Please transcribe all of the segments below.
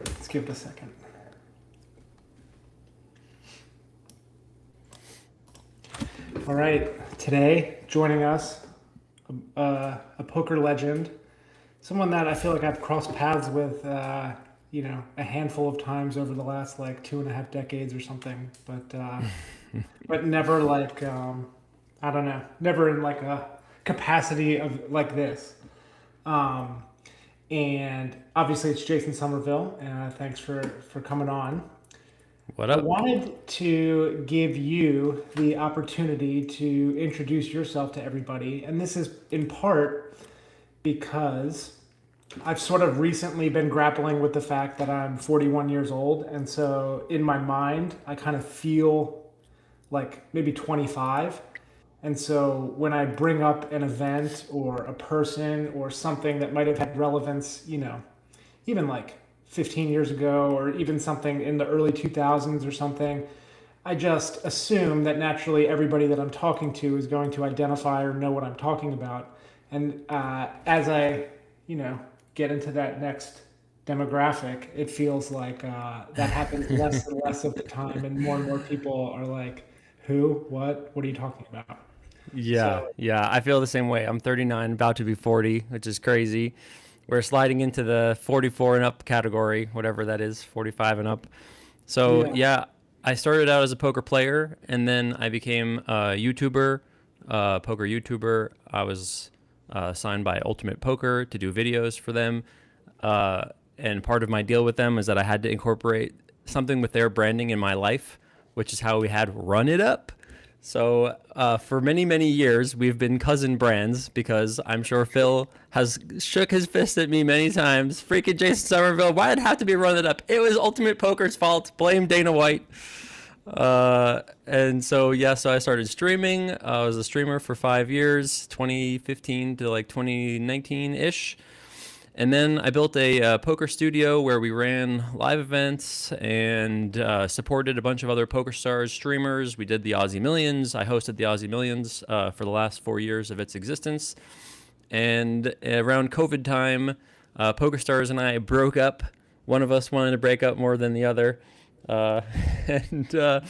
Let's give it a second. All right, today joining us, a poker legend, someone that I feel like I've crossed paths with, a handful of times over the last like 2.5 decades or something, but never like, I don't know, never in like a capacity of like this. Um, and obviously it's Jason Somerville. Thanks for coming on. What I up? wanted to give you the opportunity to introduce yourself to everybody. And this is in part because I've sort of recently been grappling with the fact that I'm 41 years old. And so in my mind, I kind of feel like maybe 25. And so when I bring up an event or a person or something that might have had relevance, even like 15 years ago or even something in the early 2000s or something, I just assume that naturally everybody that I'm talking to is going to identify or know what I'm talking about. And as I, you know, get into that next demographic, it feels like that happens less and less of the time, and more people are like, "Who? What? What are you talking about?" Yeah, So yeah, I feel the same way. I'm 39, about to be 40, which is crazy. We're sliding into the 44 and up category, whatever that is, 45 and up. So, yeah, yeah, I started out as a poker player and then I became a YouTuber, poker YouTuber. I was signed by Ultimate Poker to do videos for them. Uh, and part of my deal with them is that I had to incorporate something with their branding in my life, which is how we had Run It Up. So for many, many years, we've been cousin brands because I'm sure Phil has shook his fist at me many times. Freaking Jason Somerville, why did it have to be Run It Up? It was Ultimate Poker's fault. Blame Dana White. And so, yeah, so I started streaming. I was a streamer for 5 years, 2015 to like 2019-ish. And then I built a poker studio where we ran live events and supported a bunch of other Poker Stars streamers. We did the Aussie Millions. I hosted the Aussie Millions for the last 4 years of its existence. And around COVID time, Poker Stars and I broke up. One of us wanted to break up more than the other. Uh, and uh,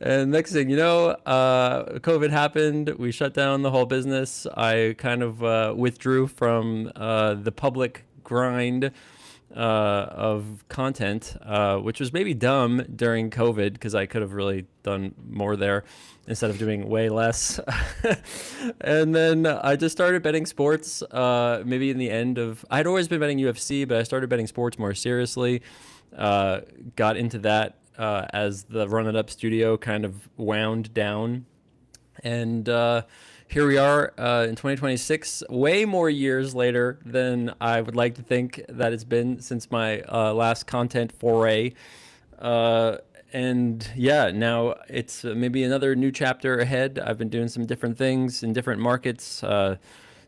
and next thing you know, COVID happened. We shut down the whole business. I kind of withdrew from the public grind of content, which was maybe dumb during COVID because I could have really done more there instead of doing way less. And then I just started betting sports. Maybe in the end of, I'd always been betting UFC, but I started betting sports more seriously. Got into that as the Run It Up studio kind of wound down. And here we are in 2026, way more years later than I would like to think that it's been since my last content foray. And yeah, now it's maybe another new chapter ahead. I've been doing some different things in different markets,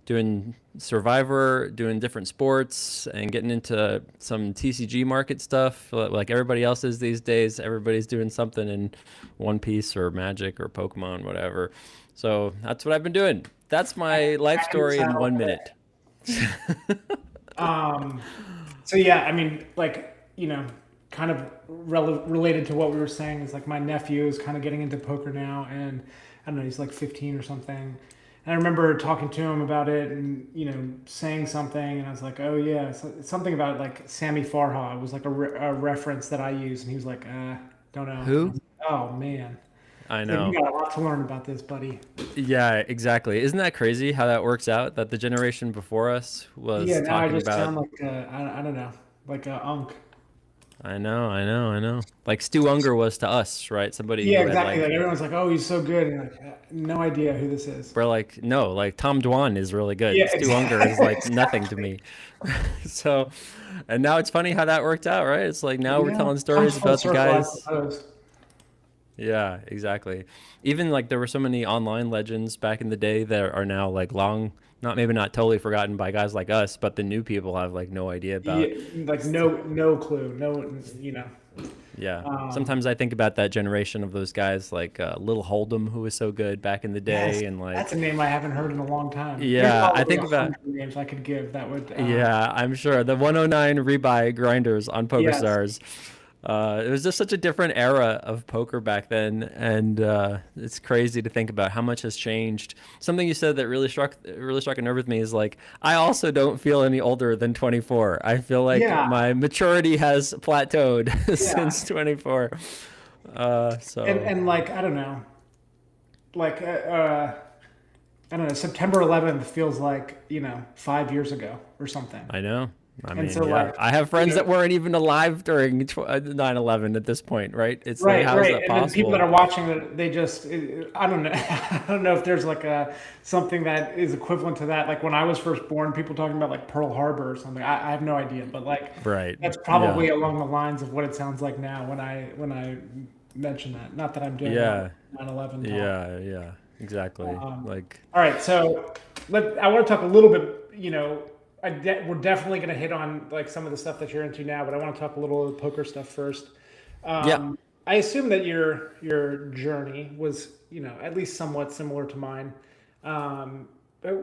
doing Survivor, doing different sports, and getting into some TCG market stuff like everybody else is these days. Everybody's doing something in One Piece or Magic or Pokemon, whatever. So that's what I've been doing. That's my life I can story in tell. 1 minute. Um, so yeah, I mean, like kind of related to what we were saying is like my nephew is kind of getting into poker now, and I don't know, he's like 15 or something. And I remember talking to him about it, and saying something, and I was like, "Oh yeah, something about like Sammy Farha." It was like a reference that I used, and he was like, don't know." And I Who? was like, "Oh man, I it's like you know. got a lot to learn about this, buddy." Yeah, exactly. Isn't that crazy how that works out? That the generation before us Yeah, was now I talking just about. sound like I don't know, like a unk. I know, I know, I know. Like Stu Unger was to us, right? Somebody Yeah, who had exactly. like, Like everyone's like, "Oh, he's so good," and like, no idea who this is. we're like, no, like Tom Dwan is really Yeah, good. Stu Unger is like nothing to exactly. me. So, and now it's funny how that worked out, right? It's like now we're Yeah, telling comes stories full about the circle, I guys. suppose. Yeah, exactly. Even like there were so many online legends back in the day that are now like long, not maybe not totally forgotten by guys like us, but the new people have like no idea Yeah, about. like no clue, no, you know. Yeah. Sometimes I think about that generation of those guys like Little Hold'em, who was so good back in the Yes, day, and that's a like, name I haven't heard in a long time. There's yeah, I probably think a about, hundred names I could give that would. yeah, I'm sure the 109 rebuy grinders on Yes. PokerStars. It was just such a different era of poker back then, and it's crazy to think about how much has changed. Something you said that really struck a nerve with me is like I also don't feel any older than 24. I feel like Yeah. my maturity has plateaued Yeah. since 24. And So like I don't know, like I don't know. September 11th feels like 5 years ago or something. I know. I And so mean, yeah, like I have you friends know, that weren't even alive during 9/11 at this point, right? It's like, right, how is right. that And then people that possible? are watching it, they just I don't know. I don't know if there's like a something that is equivalent to that. Like when I was first born, people talking about like Pearl Harbor or something. I have no idea, but like Right. that's Yeah. probably along the lines of what it sounds like now when I mention that. Not that I'm doing a lot of Yeah. 9/11 talk. Yeah. Yeah. Exactly. Like, All right, so I want to talk a little bit. We're definitely going to hit on like some of the stuff that you're into now, but I want to talk a little of the poker stuff first. yeah. I assume that your journey was at least somewhat similar to mine. Um,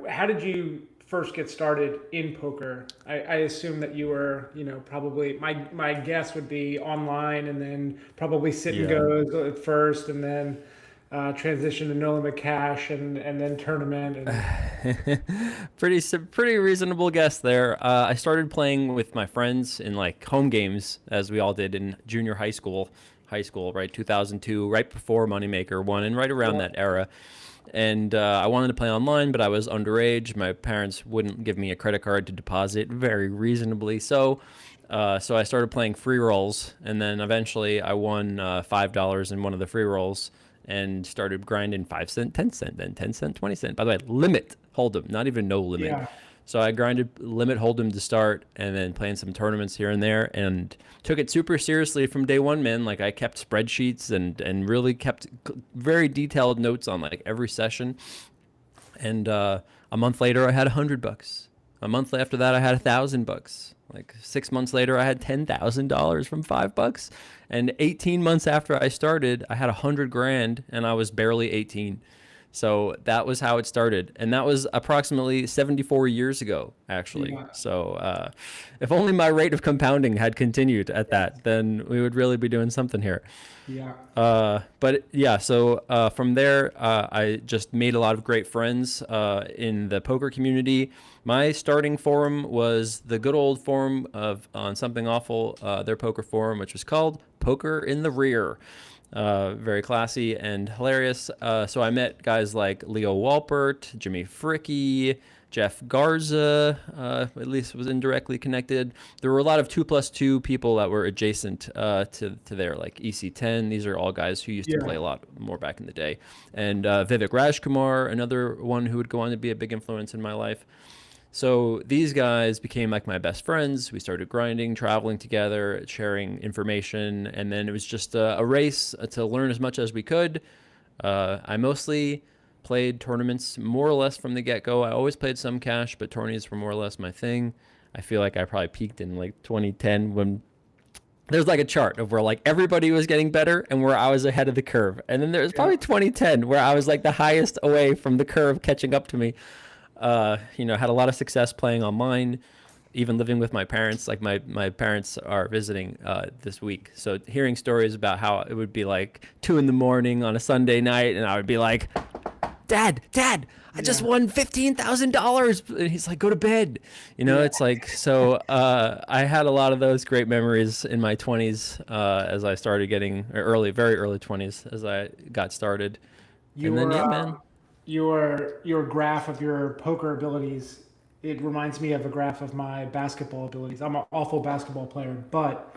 how did you first get started in poker? I assume that you were probably my guess would be online, and then probably sit and Yeah. goes at first, and then transition to no limit cash, and then tournament and Pretty reasonable guess there. I started playing with my friends in like home games, as we all did in junior high school. High school, right? 2002, right before Moneymaker won, and right around yeah, that era. And I wanted to play online, but I was underage. My parents wouldn't give me a credit card to deposit, very reasonably so. So I started playing free rolls, and then eventually I won $5 in one of the free rolls, and started grinding 5 cent, 10 cent, then 10 cent, 20 cent. By the way, limit hold'em, not even no limit. yeah, So I grinded limit hold'em to start, and then playing some tournaments here and there, and took it super seriously from day one, man. Like I kept spreadsheets and really kept very detailed notes on like every session. And a month later, I had $100. A month after that, I had $1,000. Like 6 months later, I had $10,000 from $5. And 18 months after I started, I had 100 grand, and I was barely 18. So that was how it started, and that was approximately 74 years ago, actually. yeah, So if only my rate of compounding had continued at that, then we would really be doing something here. yeah, But yeah, so from there, I just made a lot of great friends in the poker community. My starting forum was the good old forum of on Something Awful, their poker forum, which was called Poker in the Rear. Very classy and hilarious. So I met guys like Leo Walpert, Jimmy Fricke, Jeff Garza, at least was indirectly connected. There were a lot of 2+2 people that were adjacent to there, like EC10. These are all guys who used to yeah, play a lot more back in the day. And Vivek Rajkumar, another one who would go on to be a big influence in my life. So these guys became like my best friends. We started grinding, traveling together, sharing information, and then it was just a race to learn as much as we could. I mostly played tournaments more or less from the get-go. I always played some cash, but tourneys were more or less my thing. I feel like I probably peaked in like 2010 when there's like a chart of where like everybody was getting better and where I was ahead of the curve. And then there's yeah, probably 2010 where I was like the highest away from the curve catching up to me. Had a lot of success playing online, even living with my parents. Like my parents are visiting this week. So hearing stories about how it would be like 2 in the morning on a Sunday night, and I would be like, Dad, I just yeah, won $15,000. And he's like, go to bed. yeah. It's like, so I had a lot of those great memories in my 20s as I started getting, or very early 20s as I got started. And then, Your yeah, man. your graph of your poker abilities, it reminds me of a graph of my basketball abilities. I'm an awful basketball player, but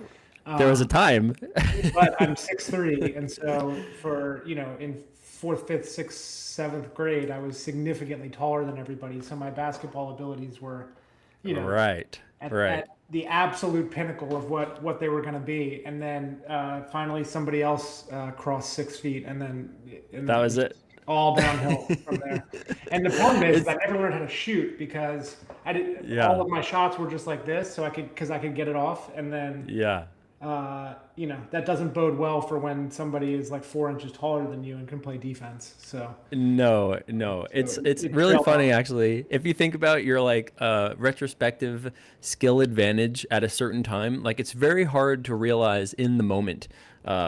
There was a time. I'm 6'3", and so for in fourth, fifth, sixth, seventh grade, I was significantly taller than everybody. So my basketball abilities were, you know, Right. Right. at the absolute pinnacle of what they were going to be. And then finally somebody else crossed 6 feet, and That it was was it. just all downhill from there. And the problem is It's I never learned how to shoot because I did all yeah. of my shots were just like this, so I could get it off, and then Yeah. that doesn't bode well for when somebody is like 4 inches taller than you and can play defense. No, no. So It's it really trailed off. funny actually. If you think about your like retrospective skill advantage at a certain time, like it's very hard to realize in the moment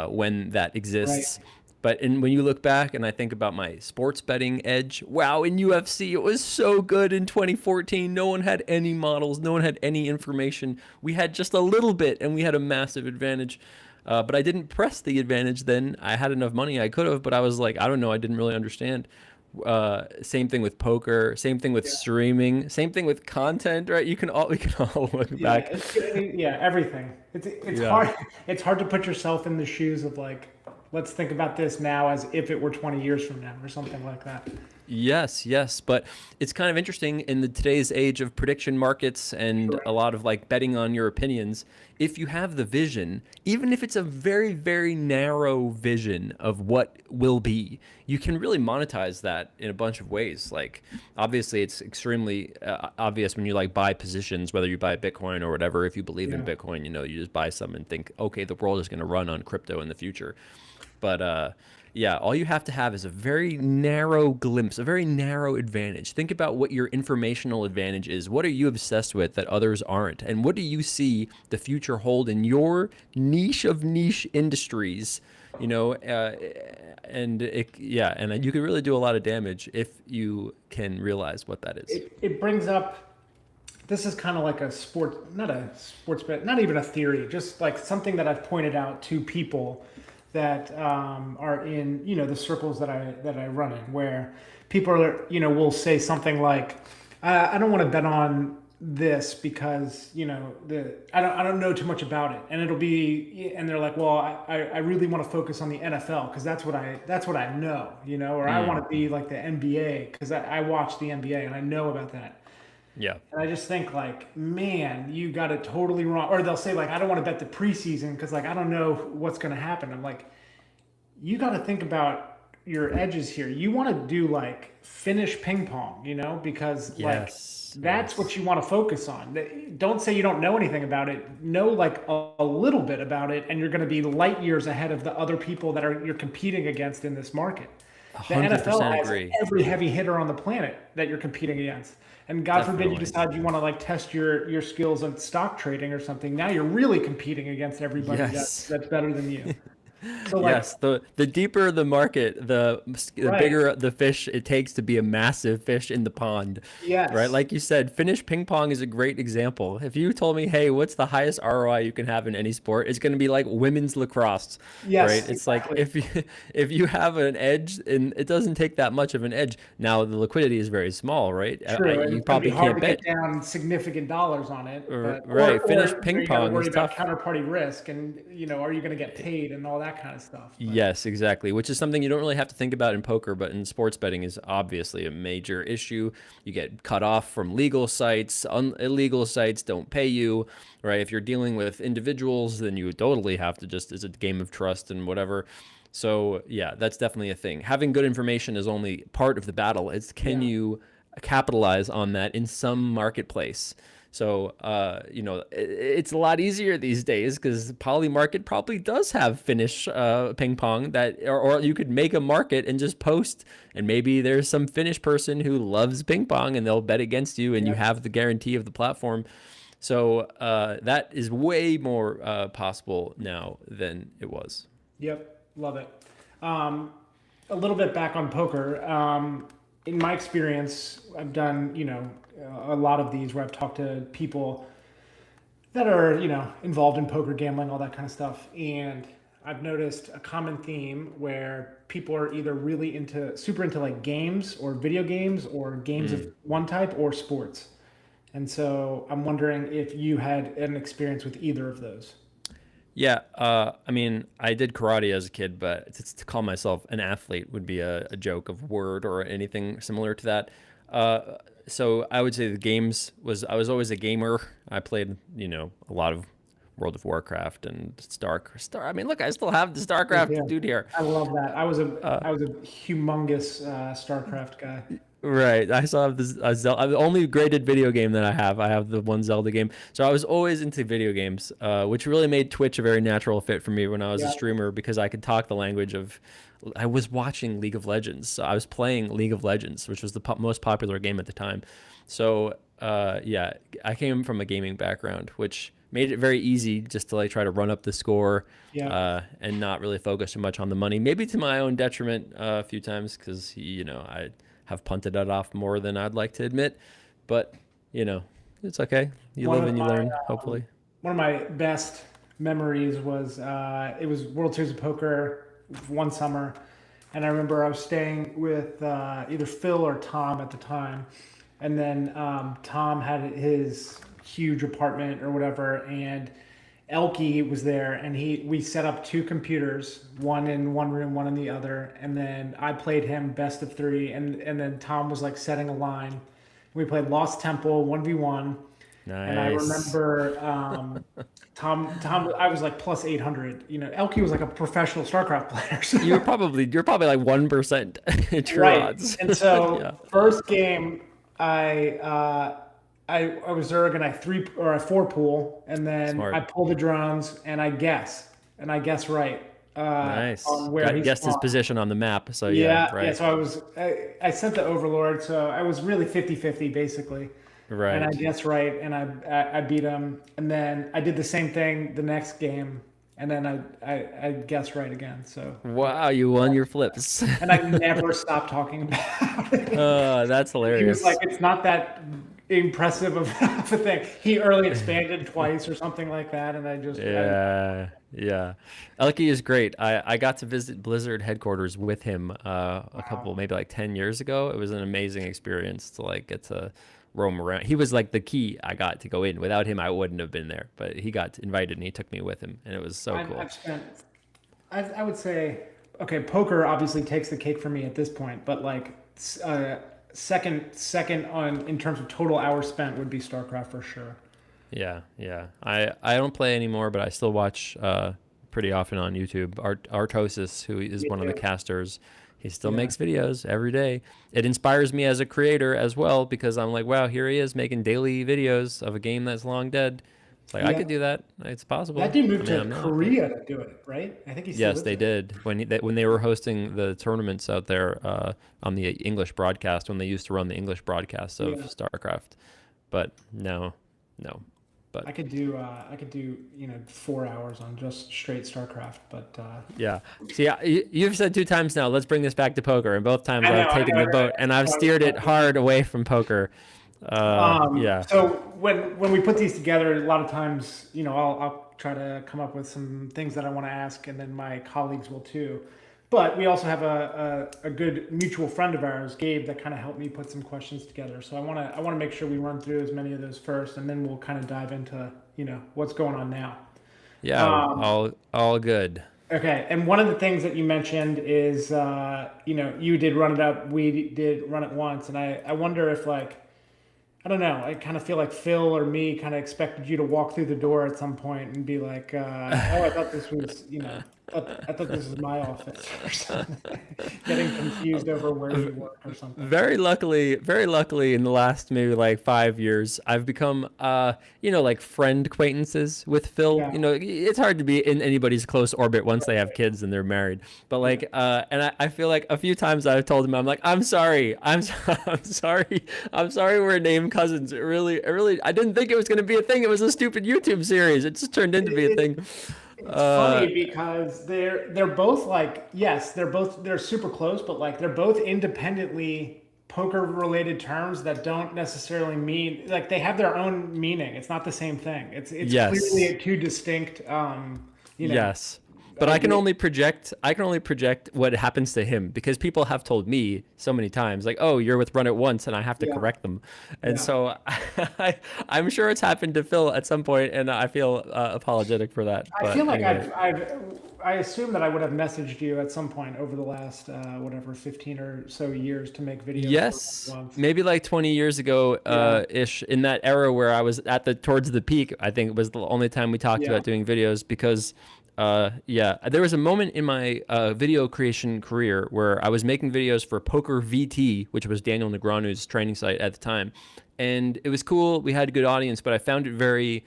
when that Right. exists. But when you look back and I think about my sports betting edge, wow, in UFC it was so good in 2014. No one had any models, no one had any information. We had just a little bit and we had a massive advantage. But I didn't press the advantage then. I had enough money, I could have, but I was like, I don't know, I didn't really understand. Same thing with poker, same thing with Yeah. streaming, same thing with content, right? We can all look Yeah. back. Yeah. Everything. It's Yeah. hard. It's hard to put yourself in the shoes of like, let's think about this now as if it were 20 years from now or something like that. Yes, yes, but it's kind of interesting in today's age of prediction markets and a Correct. lot of like betting on your opinions. If you have the vision, even if it's a very, very narrow vision of what will be, you can really monetize that in a bunch of ways. Like, obviously, it's extremely obvious when you like buy positions, whether you buy Bitcoin or whatever. If you believe in Yeah. Bitcoin, you just buy some and think, okay, the world is going to run on crypto in the future. But yeah, all you have to have is a very narrow glimpse, a very narrow advantage. Think about what your informational advantage is. What are you obsessed with that others aren't? And what do you see the future hold in your niche of niche industries? You know, and yeah, and you can really do a lot of damage if you can realize what that is. It brings up, this is kind of like a sport, not a sports bet, not even a theory, just like something that I've pointed out to people that are in the circles that I run in, where people are will say something like, I don't want to bet on this because I don't know too much about it, and they're like, well, I really want to focus on the NFL because that's what I know, or I Mm, want to be like the NBA because I watch the NBA and I know about that. yeah. And I just think like, man, you got it totally wrong. Or they'll say like, I don't want to bet the preseason because like I don't know what's going to happen. I'm like, you got to think about your edges here. You want to do like finish ping pong, because like Yes. that's what Yes. you want to focus on. Don't say you don't know anything about it. Know like a little bit about it, and you're going to be light years ahead of the other people that you're competing against in this market. A The hundred NFL percent has agree. every heavy hitter on the planet that you're competing against. And God forbid you Definitely. decide you want to like test your skills on stock trading or something. Now you're really competing against everybody Yes. that's better than you. So like, Yes, the deeper the market, the right. bigger the fish it takes to be a massive fish in the pond, right? Yes. Like you said, Finnish ping pong is a great example. If you told me, hey, what's the highest ROI you can have in any sport? It's going to be like women's lacrosse, right? Yes, It's like exactly. if you have an edge, and it doesn't take that much of an edge. Now the liquidity is very small, right? True. And You it's going to be probably hard can't to get bet, down significant dollars on it, but right? Finnish or ping you got to pong is worry about tough. counterparty risk and are you going to get paid and all that kind of stuff. But Yes, exactly. Which is something you don't really have to think about in poker, but in sports betting is obviously a major issue. You get cut off from legal sites, illegal sites don't pay you, right? If you're dealing with individuals, then you totally have to just, it's a game of trust and whatever. So, yeah, that's definitely a thing. Having good information is only part of the battle. It's can yeah. you capitalize on that in some marketplace? So, it's a lot easier these days because Poly Market probably does have Finnish ping pong or you could make a market and just post, and maybe there's some Finnish person who loves ping pong and they'll bet against you, and you Yep. have the guarantee of the platform. So that is way more possible now than it was. Yep. Love it. Um, a little bit back on poker. In my experience, I've done, a lot of these where I've talked to people that are, involved in poker, gambling, all that kind of stuff. And I've noticed a common theme where people are either really super into like games or video games or games of Mm. one type or sports. And so I'm wondering if you had an experience with either of those. Yeah, I mean, I did karate as a kid, but to call myself an athlete would be a joke of word or anything similar to that. So I would say I was always a gamer. I played, a lot of World of Warcraft and Star. I mean, look, I still have the Yeah, StarCraft dude here. I love that. I was a Uh, I was a humongous StarCraft guy. Right. I still have this Zelda. The only graded video game that I have. I have the one Zelda game. So I was always into video games, which really made Twitch a very natural fit for me when I was a Yeah. streamer because I could talk the language of. I was watching League of Legends. So I was playing League of Legends, which was the most popular game at the time. So yeah, I came from a gaming background, which made it very easy just to like try to run up the score Yeah. and not really focus too much on the money. Maybe to my own detriment a few times because I have punted it off more than I'd like to admit. But it's okay. You One live of and you my learn. Hopefully. one of my best memories was it was World Series of Poker one summer, and I remember I was staying with either Phil or Tom at the time, and then Tom had his huge apartment or whatever, and Elke was there, and we set up two computers, one in one room, one in the other, and then I played him best of three, and then Tom was like setting a line. We played Lost Temple 1v1, and I Nice. remember Tom. I was like plus 800. Elke was like a professional StarCraft player. You're So, probably you're probably like 1% true right. odds. And so Yeah. first game, I I was Zerg and I three or I four pool, and then I Smart. pull the drones and I guess right Nice. on where Got he guessed his spawned. position on the map. So yeah, Yeah, yeah. right. So I sent the Overlord, so I was really 50-50 basically. And I Right. guessed right, and I beat him. And then I did the same thing the next game, and then I guessed right again. So, Wow, you won your flips. and I never stopped talking about it. That's He was like, hilarious. it's not that impressive of a thing. He early expanded twice or something like that, and Yeah, yeah. Elky is great. I got to visit Blizzard headquarters with him a couple, wow. maybe like 10 years ago. It was an amazing experience to like get to roam around. He was like the key I got to go in. Without him, I wouldn't have been there. But he got invited and he took me with him, and it was so cool. I've spent, I would say, okay, poker obviously takes the cake for me at this point, but like second on in terms of total hours spent would be StarCraft for sure. Yeah, yeah. I don't play anymore, but I still watch pretty often on YouTube. Artosis, who is Me one of the too. casters, he still Yeah. makes videos every day. It inspires me as a creator as well because I'm like, wow, here he is making daily videos of a game that's long dead. It's like I Yeah. could do that. It's That possible. dude I moved mean, to I'm not, but Korea to do it, right? I think he still yes, lives they there. did when they were hosting the tournaments out there on the English broadcast when they used to run the English broadcast of Yeah. StarCraft. But no, no. But I could do 4 hours on just straight StarCraft, but yeah. See, you've said two times now, let's bring this back to poker. And both times I've I taken know, the boat and I've steered it hard away from poker. Yeah. So when we put these together, a lot of times, I'll try to come up with some things that I want to ask, and then my colleagues will too. But we also have a good mutual friend of ours, Gabe, that kind of helped me put some questions together. So I want to make sure we run through as many of those first, and then we'll kind of dive into what's going on now. Yeah. All good. Okay, and one of the things that you mentioned is you did run it up, we did run it once, and I wonder if like I don't know. I kind of feel like Phil or me kind of expected you to walk through the door at some point and be like, "Oh, I thought this was, I thought this was my office or something." Getting confused over where you work or something. Very luckily in the last maybe like 5 years, I've become, like friend acquaintances with Phil. Yeah, It's hard to be in anybody's close orbit once they have kids and they're married. But yeah. like, and I feel like a few times I've told him, I'm like, I'm sorry. I'm sorry. I'm sorry we're named cousins. I didn't think it was going to be a thing. It was a stupid YouTube series. It just turned into be a It, thing. it's Uh, funny because they're both like yes, they're super close, but like they're both independently poker related terms that don't necessarily mean like they have their own meaning. It's not the same thing. It's yes. clearly two distinct Yes. But idea. I can only project what happens to him because people have told me so many times like, "Oh, you're with Run It Once," and I have to Yeah, correct them. And yeah. so I'm sure it's happened to Phil at some point and I feel apologetic for that. I feel But like anyway, I assume that I would have messaged you at some point over the last whatever 15 or so years to make videos for yes, once. maybe like 20 years ago Yeah, ish in that era where I was at the towards the peak, I think it was the only time we talked yeah, about doing videos because Yeah, there was a moment in my video creation career where I was making videos for Poker VT, which was Daniel Negreanu's training site at the time, and it was cool. We had a good audience, but I found it very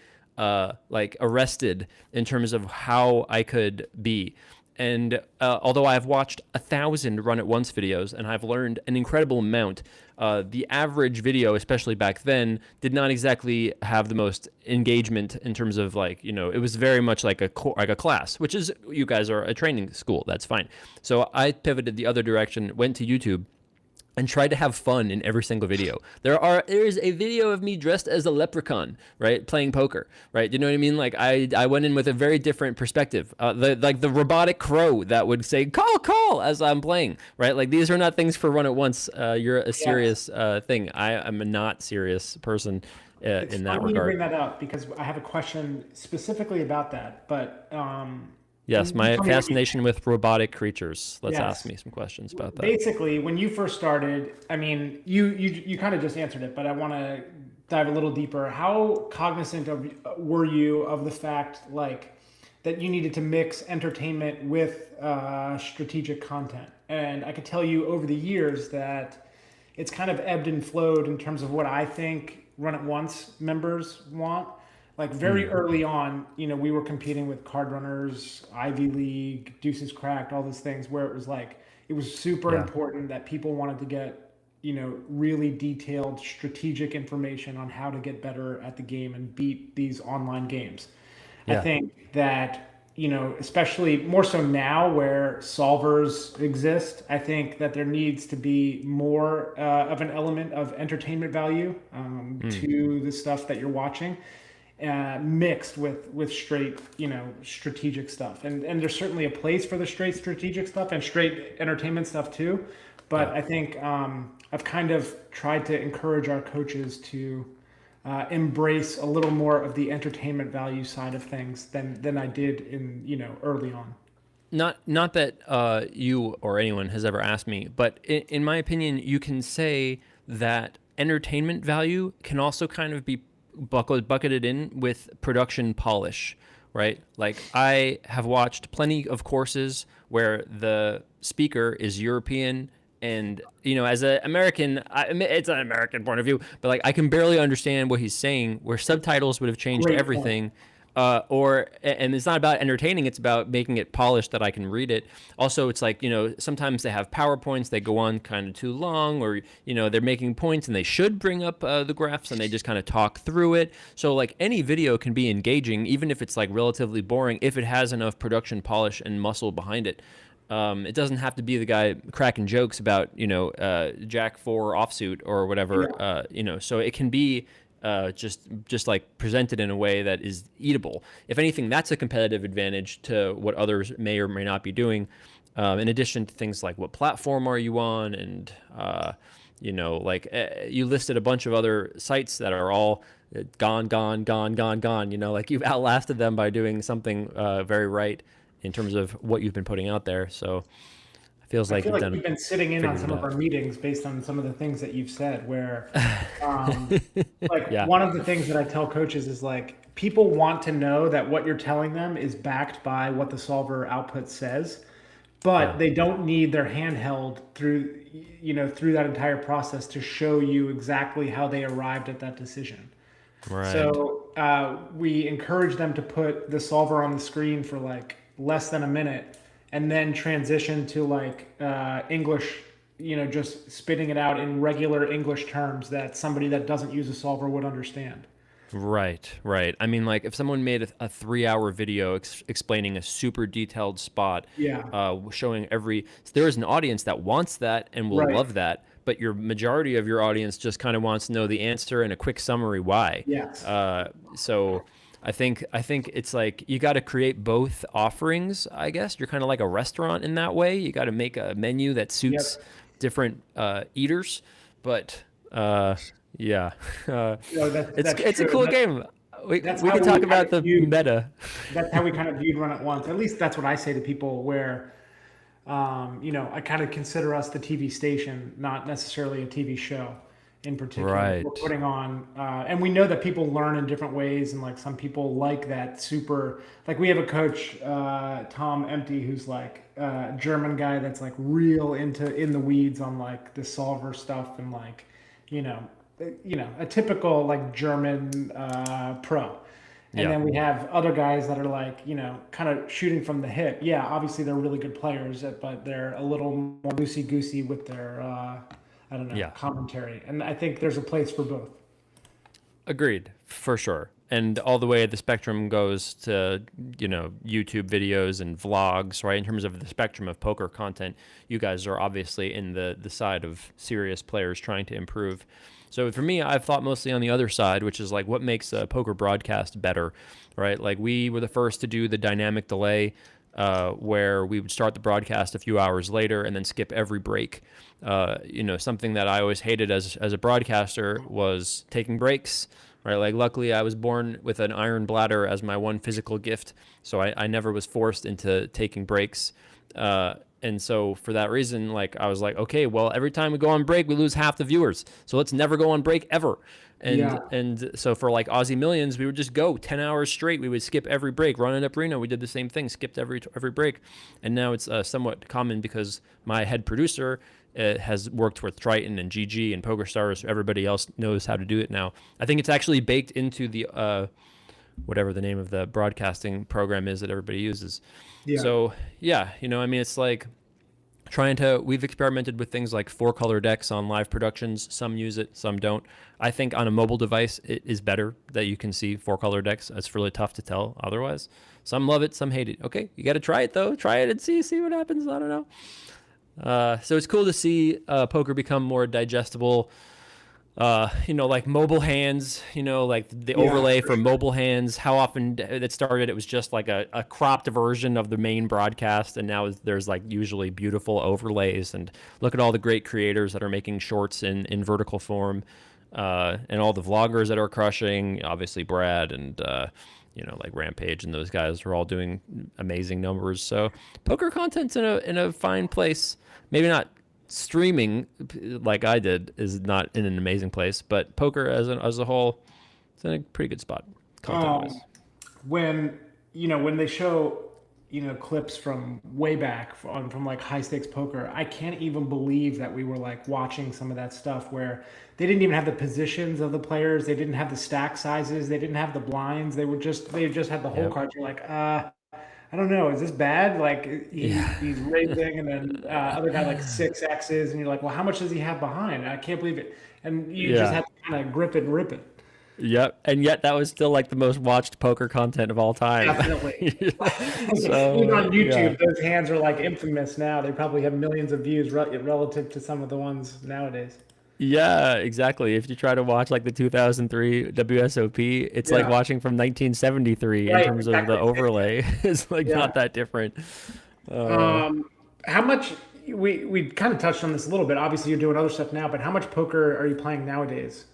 like arrested in terms of how I could be. And although I've watched 1,000 run at once videos and I've learned an incredible amount, the average video, especially back then, did not exactly have the most engagement in terms of like, it was very much like a class, which is, you guys are a training school. That's fine. So I pivoted the other direction, went to YouTube, and tried to have fun in every single video. There is a video of me dressed as a leprechaun, right, playing poker, right? You know what I mean? Like I went in with a very different perspective. The robotic crow that would say call as I'm playing, right? Like these are not things for run at once. You're a serious thing. I am a not serious person It's in that funny you bring regard. that up because I have a question specifically about that. But Yes, you my tell me what you fascination with robotic creatures. Let's ask yes. me some questions about that. Basically, when you first started, I mean, you kind of just answered it, but I want to dive a little deeper. How cognizant of were you of the fact like that you needed to mix entertainment with strategic content? And I could tell you over the years that it's kind of ebbed and flowed in terms of what I think Run It Once members want. Like very Mm, early on, we were competing with Card Runners, Ivy League, Deuces Cracked, all those things where it was like it was super yeah, important that people wanted to get, really detailed strategic information on how to get better at the game and beat these online games. I yeah, think that, especially more so now where solvers exist, I think that there needs to be more of an element of entertainment value mm, to the stuff that you're watching, mixed with straight, strategic stuff. And there's certainly a place for the straight strategic stuff and straight entertainment stuff too. But yeah. I think I've kind of tried to encourage our coaches to embrace a little more of the entertainment value side of things than I did in early on. Not that you or anyone has ever asked me, but in my opinion, you can say that entertainment value can also kind of be bucketed in with production polish, right? Like I have watched plenty of courses where the speaker is European, and as an American, it's an American point of view, but like I can barely understand what he's saying, where subtitles would have changed Great point. everything. And it's not about entertaining, it's about making it polished that I can read it. Also, it's like, sometimes they have PowerPoints, they go on kind of too long, or they're making points and they should bring up the graphs and they just kind of talk through it. So like any video can be engaging, even if it's like relatively boring, if it has enough production polish and muscle behind it. It doesn't have to be the guy cracking jokes about Jack 4 offsuit or whatever. Yeah. So it can be just like presented in a way that is eatable. If anything, that's a competitive advantage to what others may or may not be doing. In addition to things like what platform are you on, and you listed a bunch of other sites that are all gone, gone, gone, gone, gone. Like you've outlasted them by doing something very right in terms of what you've been putting out there. So it feels I like feel you've like done you've been sitting in on figured some it of our out. meetings based on some of the things that you've said, where um, like Yeah, one of the things that I tell coaches is like people want to know that what you're telling them is backed by what the solver output says, yeah, but they don't need their hand held through that entire process to show you exactly how they arrived at that decision. right. So we encourage them to put the solver on the screen for like less than a minute, and then transition to like English, just spitting it out in regular English terms that somebody that doesn't use a solver would understand. Right, right. I mean, like if someone made a 3 hour video explaining a super detailed spot, Yeah. showing there is an audience that wants that and will Right. love that, but your majority of your audience just kind of wants to know the answer and a quick summary why. Yes. So I think it's like you got to create both offerings. I guess you're kind of like a restaurant in that way. You got to make a menu that suits Yep. different eaters, but. Uh, yeah, it's That's it's a true. cool game. We That's we how could we talk kind about of the view. meta. That's how we kind of viewed Run At Once. At least that's what I say to people. Where I kind of consider us the TV station, not necessarily a TV show. in particular. We're Right. putting on, and we know that people learn in different ways, and like some people like that super. Like we have a coach, Tom Empty, who's like a German guy that's like real into in the weeds on like the solver stuff and like, you know, a typical like German pro. And Yeah. then we have other guys that are like, kind of shooting from the hip. Yeah, obviously they're really good players, but they're a little more loosey goosey with their, I don't know, Yeah. commentary. And I think there's a place for both. Agreed, for sure. And all the way the spectrum goes to, YouTube videos and vlogs, right? In terms of the spectrum of poker content, you guys are obviously in the side of serious players trying to improve. So for me, I've thought mostly on the other side, which is like what makes a poker broadcast better, right? Like we were the first to do the dynamic delay, where we would start the broadcast a few hours later and then skip every break. Something that I always hated as a broadcaster was taking breaks, right? Like, luckily, I was born with an iron bladder as my one physical gift, so I never was forced into taking breaks. And so for that reason, like I was like, okay, well, every time we go on break, we lose half the viewers. So let's never go on break ever. Yeah. And so for like Aussie Millions, we would just go 10 hours straight. We would skip every break. Running up Reno, we did the same thing, skipped every break. And now it's somewhat common because my head producer has worked with Triton and GG and PokerStars. So everybody else knows how to do it now. I think it's actually baked into the whatever the name of the broadcasting program is that everybody uses. Yeah. So yeah, it's like we've experimented with things like 4-color decks on live productions. Some use it, some don't. I think on a mobile device, it is better that you can see 4-color decks. It's really tough to tell otherwise. Some love it, some hate it. Okay, you got to try it though. Try it and see what happens. I don't know. So it's cool to see poker become more digestible. Like mobile hands, like the overlay for mobile hands, how often it started, it was just like a cropped version of the main broadcast. And now there's like usually beautiful overlays, and look at all the great creators that are making shorts in vertical form, and all the vloggers that are crushing, obviously Brad and, like Rampage and those guys are all doing amazing numbers. So poker content's in a fine place. Maybe not streaming like I did is not in an amazing place, but poker as a whole, it's in a pretty good spot content wise. When they show clips from way back from like high stakes poker, I can't even believe that we were like watching some of that stuff where they didn't even have the positions of the players, they didn't have the stack sizes, they didn't have the blinds, they just had the whole Yep. card. You're like, I don't know. Is this bad? Like he's raising, and then other guy like 6 X's, and you're like, well, how much does he have behind? I can't believe it. And you just Yeah. have to kind of grip it and rip it. Yep. And yet that was still like the most watched poker content of all time. Definitely. Even So on yeah. YouTube, those hands are like infamous now. They probably have millions of views relative to some of the ones nowadays. Yeah, exactly. If you try to watch like the 2003 WSOP, it's like Yeah. watching from 1973 in Right. terms of the Exactly. overlay. It's like Yeah. not that different. Uh, Um, how much we kind of touched on this a little bit. Obviously, you're doing other stuff now, but how much poker are you playing nowadays?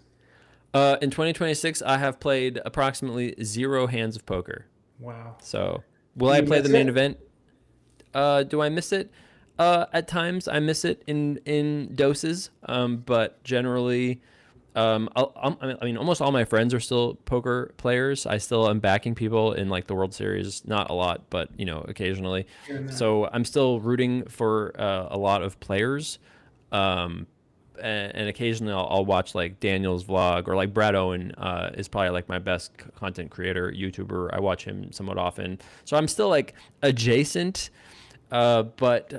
in 2026, I have played approximately 0 hands of poker. Wow. So, will Do I you play the miss main it? event? Do I miss it? At times, I miss it in doses. But generally, I mean, almost all my friends are still poker players. I still am backing people in like the World Series, not a lot, but occasionally. Here and there. So I'm still rooting for a lot of players. Um, and occasionally I'll watch like Daniel's vlog, or like Brad Owen is probably like my best content creator YouTuber. I watch him somewhat often, so I'm still like adjacent. But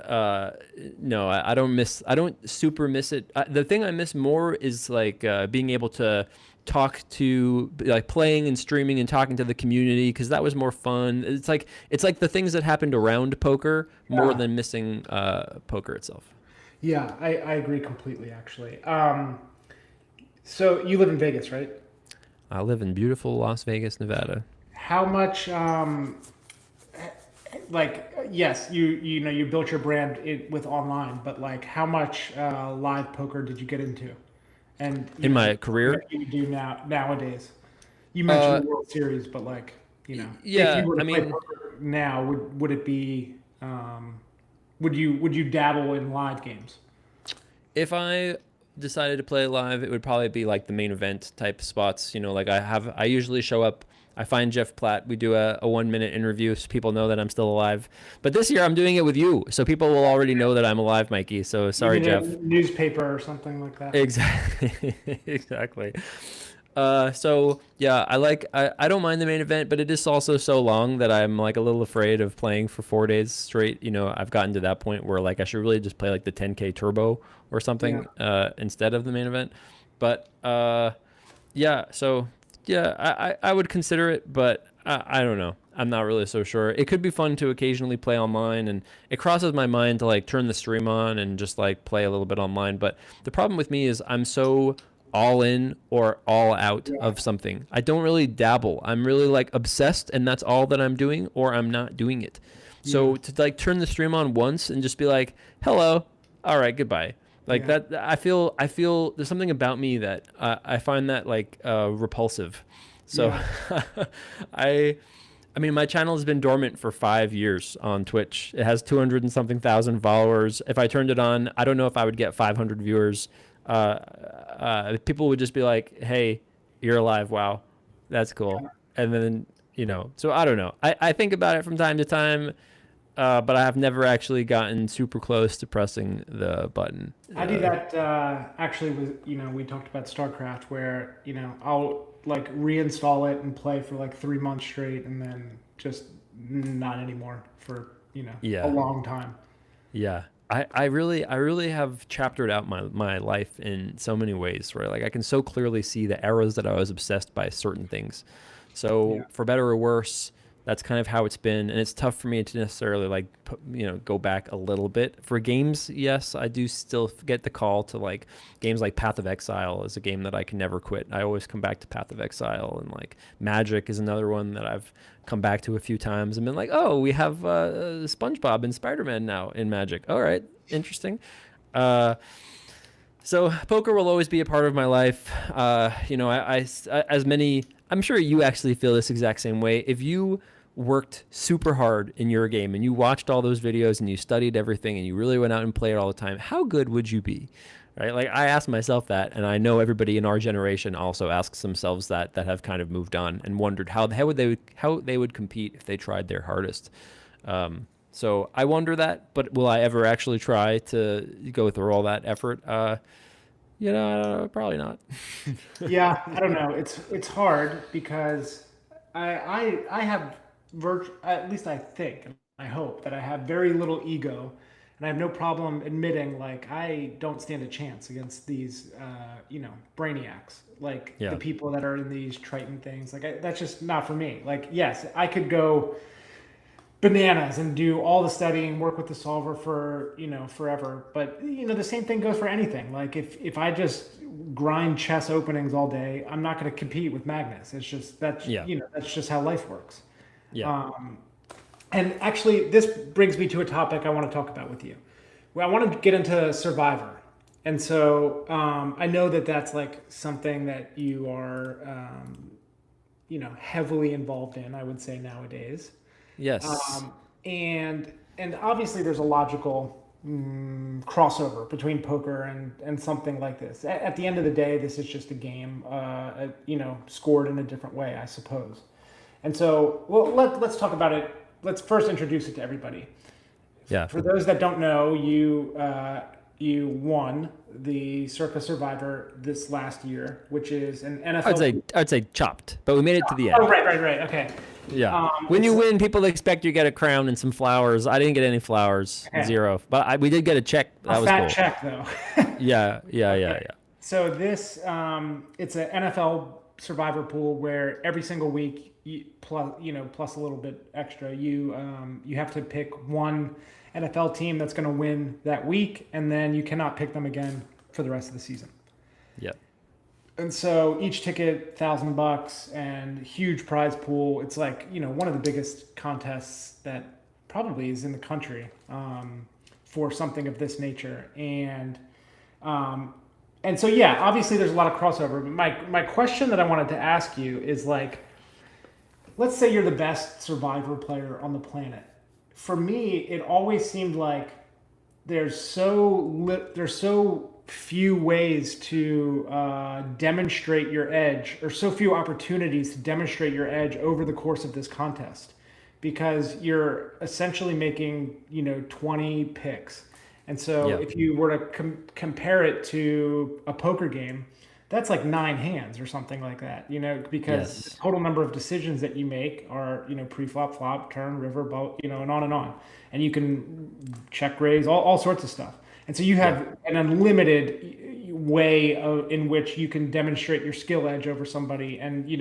no, I don't super miss it. The thing I miss more is like being able to talk to, like, playing and streaming and talking to the community, because that was more fun. It's like the things that happened around poker more Yeah. than missing poker itself. Yeah, I agree completely, actually. So you live in Vegas, right? I live in beautiful Las Vegas, Nevada. How much, like, yes, you built your brand with online, but like, how much live poker did you get into? And In my career, what you do nowadays? You mentioned uh, the World Series, but like, if you yeah, were I to play mean, poker now, would it be, would you dabble in live games? if I decided to play live, it would probably be like the main event type spots. You know, like I usually show up. I find Jeff Platt. We do a 1 minute interview so people know that I'm still alive. But this year I'm doing it with you, so people will already know that I'm alive, Mikey. So You sorry, need a Jeff. newspaper or something like that. Exactly. Exactly. So yeah, I don't mind the main event, but it is also so long that I'm like a little afraid of playing for 4 days straight. You know, I've gotten to that point where like I should really just play like the 10K turbo or Yeah. something instead of the main event. But yeah, so yeah, I would consider it, but I don't know. I'm not really so sure. It could be fun to occasionally play online, and it crosses my mind to like turn the stream on and just like play a little bit online. But the problem with me is I'm so all in or all out Yeah. of something. I don't really dabble. I'm really like obsessed, and that's all that I'm doing, or I'm not doing it. Yeah. So to like turn the stream on once and just be like, "Hello, all right, goodbye." Like Yeah. that, I feel there's something about me that I find that like repulsive. So Yeah. I, I mean, my channel has been dormant for 5 years on Twitch. It has 200 and something thousand followers. If I turned it on, I don't know if I would get 500 viewers. People would just be like, "Hey, you're alive! Wow, that's cool." And then so I don't know. I think about it from time to time, but I have never actually gotten super close to pressing the button. I do that actually with, we talked about StarCraft where, I'll like reinstall it and play for like 3 months straight and then just not anymore for, a Yeah, long time. yeah. I really have chaptered out my life in so many ways, right? Like I can so clearly see the eras that I was obsessed by certain things. Yeah. So for better or worse, that's kind of how it's been, and it's tough for me to necessarily like go back a little bit. For games, yes, I do still get the call to like games like Path of Exile is a game that I can never quit. I always come back to Path of Exile, and like Magic is another one that I've come back to a few times and been like, oh, we have SpongeBob and Spider-Man now in Magic. All right, interesting. Uh, so poker will always be a part of my life. As many, I'm sure you actually feel this exact same way. If you worked super hard in your game and you watched all those videos and you studied everything and you really went out and played all the time, how good would you be? Right? Like I asked myself that, and I know everybody in our generation also asks themselves that have kind of moved on and wondered how they would compete if they tried their hardest. So I wonder that, but will I ever actually try to go through all that effort? Probably not. Yeah, I don't know. It's hard because I have at least I think and I hope that I have very little ego, and I have no problem admitting like I don't stand a chance against these brainiacs like the Yeah. people that are in these Triton things. Like that's just not for me. Like yes, I could go bananas and do all the studying, work with the solver for forever. But the same thing goes for anything. Like if I just grind chess openings all day, I'm not going to compete with Magnus. It's just Yeah. that's just how life works. Yeah. Um, and actually, this brings me to a topic I want to talk about with you. Well, I want to get into Survivor, and so I know that that's like something that you are heavily involved in. I would say nowadays. Yes. Um, and obviously there's a logical crossover between poker and something like this. At the end of the day, this is just a game, scored in a different way, I suppose. And so, well, let's talk about it. Let's first introduce it to everybody. Yeah. For those that don't know, you won the Circa Survivor this last year, which is an NFL. I'd say chopped, but we made it to the end. Oh, right. Okay. Yeah. When you win, people expect you to get a crown and some flowers. I didn't get any flowers, Okay. zero. But we did get a check. That A was fat cool. check, though. Yeah. So this, it's an NFL survivor pool where every single week, plus a little bit extra, you have to pick one NFL team that's going to win that week, and then you cannot pick them again for the rest of the season. Yeah. And so each ticket, $1,000, and huge prize pool. It's like one of the biggest contests that probably is in the country for something of this nature. And so yeah, obviously there's a lot of crossover. But my question that I wanted to ask you is like, let's say you're the best Survivor player on the planet. For me, it always seemed like there's so few ways to demonstrate your edge, or so few opportunities to demonstrate your edge over the course of this contest, because you're essentially making 20 picks. And so Yeah. if you were to compare it to a poker game, that's like 9 hands or something like that, because the Yes. total number of decisions that you make are, pre-flop, flop, turn, river, boat, and on and on. And you can check raise, all sorts of stuff. And so you Yeah. have an unlimited way in which you can demonstrate your skill edge over somebody. And,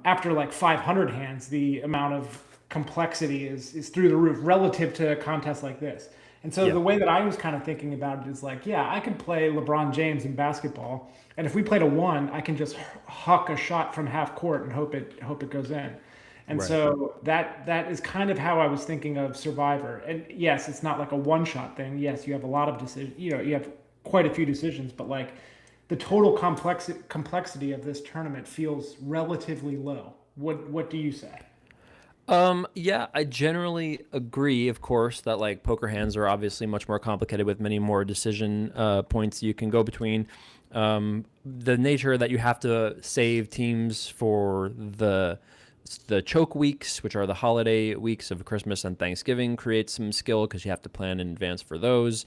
after like 500 hands, the amount of complexity is through the roof relative to a contest like this. And so Yeah. the way that I was kind of thinking about it is like, yeah, I could play LeBron James in basketball, and if we played a one, I can just huck a shot from half court and hope it goes in. And Right. so that is kind of how I was thinking of Survivor. And yes, it's not like a one shot thing. Yes, you have a lot of decisions. You have quite a few decisions, but like the total complexity of this tournament feels relatively low. What do you say? Yeah, I generally agree, of course, that like poker hands are obviously much more complicated with many more decision points you can go between. The nature that you have to save teams for the choke weeks, which are the holiday weeks of Christmas and Thanksgiving, creates some skill because you have to plan in advance for those.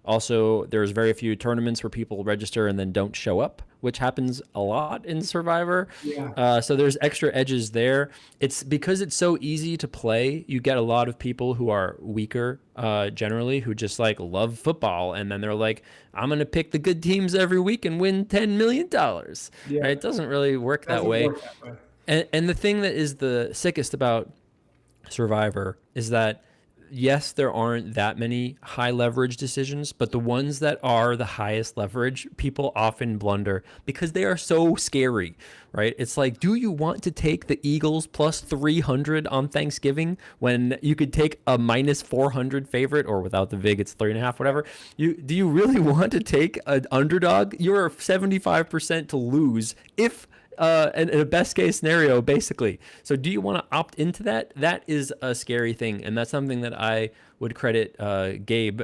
Also, there's very few tournaments where people register and then don't show up, which happens a lot in Survivor. Yeah. So there's extra edges there. It's because it's so easy to play. You get a lot of people who are weaker, generally, who just like love football, and then they're like, "I'm gonna pick the good teams every week and win $10 million." Right? Yeah. It doesn't really work that Doesn't way. work that way. And the thing that is the sickest about Survivor is that yes, there aren't that many high leverage decisions, but the ones that are the highest leverage, people often blunder because they are so scary, right? It's like, do you want to take the Eagles plus 300 on Thanksgiving when you could take a minus 400 favorite, or without the VIG, it's 3.5, whatever? Do you really want to take an underdog? You're 75% to lose if in a best case scenario, basically. So do you want to opt into that? That is a scary thing. And that's something that I would credit Gabe,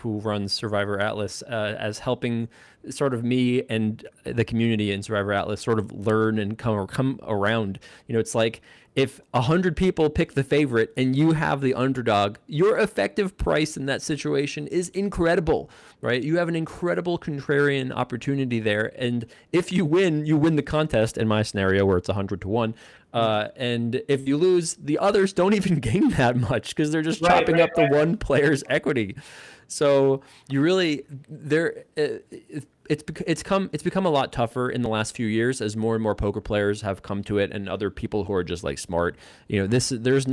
who runs Survivor Atlas, as helping sort of me and the community in Survivor Atlas sort of learn and come around. It's like if 100 people pick the favorite and you have the underdog, your effective price in that situation is incredible, right? You have an incredible contrarian opportunity there. And if you win the contest in my scenario where it's 100 to 1. And if you lose, the others don't even gain that much because they're just chopping up the one player's equity. So you really it's become a lot tougher in the last few years as more and more poker players have come to it, and other people who are just like smart. There's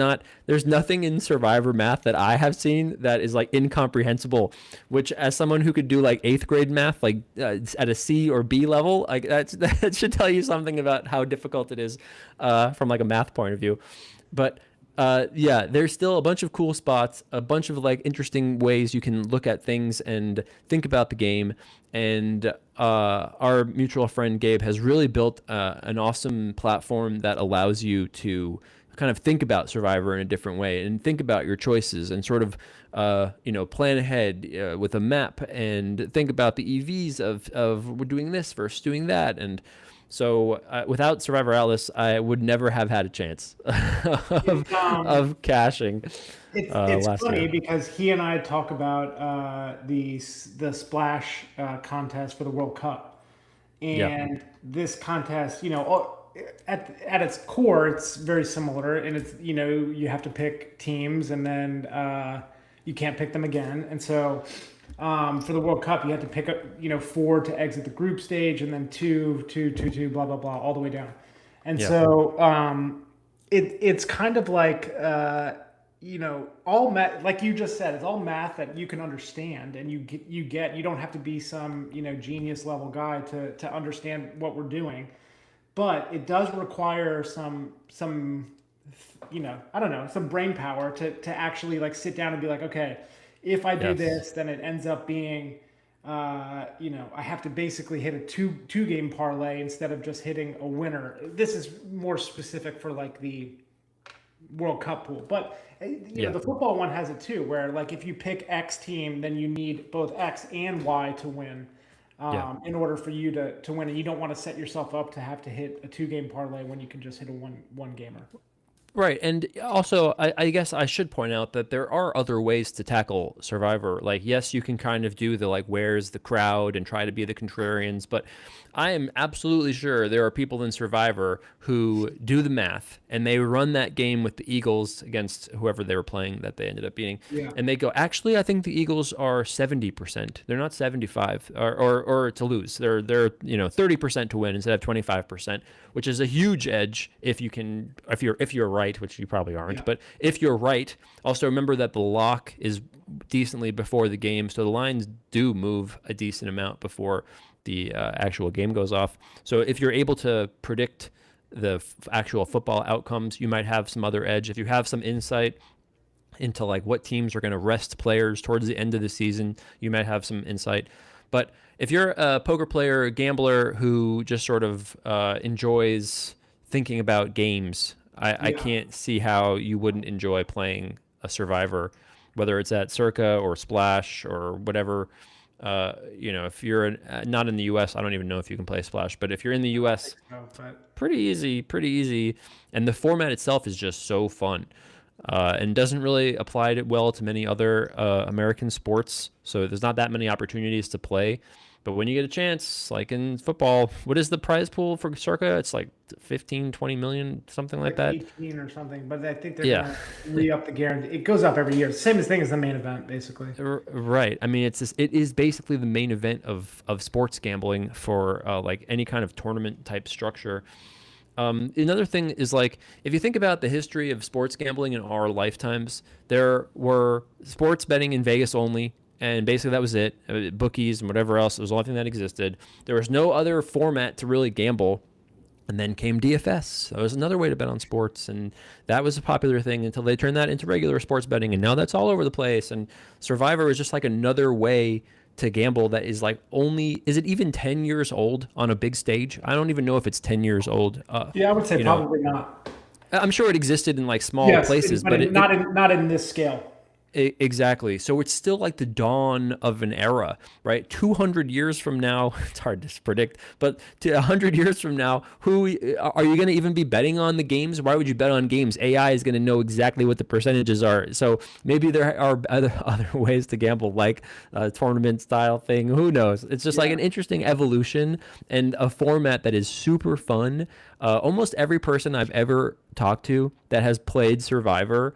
nothing in Survivor math that I have seen that is like incomprehensible. Which, as someone who could do like 8th grade math, like at a C or B level, like that should tell you something about how difficult it is from like a math point of view. But yeah, there's still a bunch of cool spots, a bunch of like interesting ways you can look at things and think about the game. And our mutual friend Gabe has really built an awesome platform that allows you to kind of think about Survivor in a different way and think about your choices and sort of plan ahead with a map and think about the EVs of we're doing this versus doing that. And so without Survivor Atlas, I would never have had a chance of cashing. It's Last funny year. because he and I talk about the splash contest for the World Cup, Yeah. and this contest, at its core, it's very similar, and it's you have to pick teams, and then you can't pick them again, and so. For the World Cup, you had to pick up, 4 to exit the group stage, and then 2, 2, 2, 2, blah blah blah, all the way down. And Yeah. so it's kind of like all math, like you just said, it's all math that you can understand, and you don't have to be some genius level guy to understand what we're doing, but it does require some I don't know, some brain power to actually like sit down and be like, okay, if I do Yes. this, then it ends up being, I have to basically hit a two game parlay instead of just hitting a winner. This is more specific for like the World Cup pool. But Yeah. the football one has it too, where like if you pick X team, then you need both X and Y to win. Yeah. In order for you to win, and you don't want to set yourself up to have to hit a 2 game parlay when you can just hit a one gamer. Right. And also, I guess I should point out that there are other ways to tackle Survivor. Like, yes, you can kind of do the like, where's the crowd and try to be the contrarians, but I am absolutely sure there are people in Survivor who do the math and they run that game with the Eagles against whoever they were playing that they ended up beating. Yeah. And they go, actually, I think the Eagles are 70%. They're not 75 or to lose. They're 30% to win instead of 25%, which is a huge edge if you're right, which you probably aren't. Yeah. But if you're right, also remember that the lock is decently before the game, so the lines do move a decent amount before the actual game goes off. So if you're able to predict the actual football outcomes, you might have some other edge. If you have some insight into like what teams are going to rest players towards the end of the season, you might have some insight. But if you're a poker player, a gambler who just sort of enjoys thinking about games, I can't see how you wouldn't enjoy playing a Survivor, whether it's at Circa or Splash or whatever. If you're not in the U.S., I don't even know if you can play Splash, but if you're in the U.S., pretty easy. And the format itself is just so fun. And doesn't really apply well to many other American sports. So there's not that many opportunities to play. But when you get a chance, like in football, what is the prize pool for Circa? It's like 15, 20 million, something like that. 18 or something, but I think they're going to re-up the guarantee. It goes up every year. Same thing as the main event, basically. Right. I mean, it is basically the main event of sports gambling for like any kind of tournament type structure. Another thing is like, if you think about the history of sports gambling in our lifetimes, there were sports betting in Vegas only. And basically that was it. Bookies and whatever else. It was the only thing that existed. There was no other format to really gamble. And then came DFS. That was another way to bet on sports. And that was a popular thing until they turned that into regular sports betting. And now that's all over the place. And Survivor is just like another way to gamble that is like is it even 10 years old on a big stage? I don't even know if it's 10 years old. Yeah, I would say probably not. I'm sure it existed in like small places, but not in this scale. Exactly. So it's still like the dawn of an era, right? 200 years from now, it's hard to predict, but to 100 years from now, who are you going to even be betting on the games? Why would you bet on games? AI is going to know exactly what the percentages are. So maybe there are other ways to gamble, like a tournament style thing. Who knows? It's just like an interesting evolution and a format that is super fun. Almost every person I've ever talked to that has played Survivor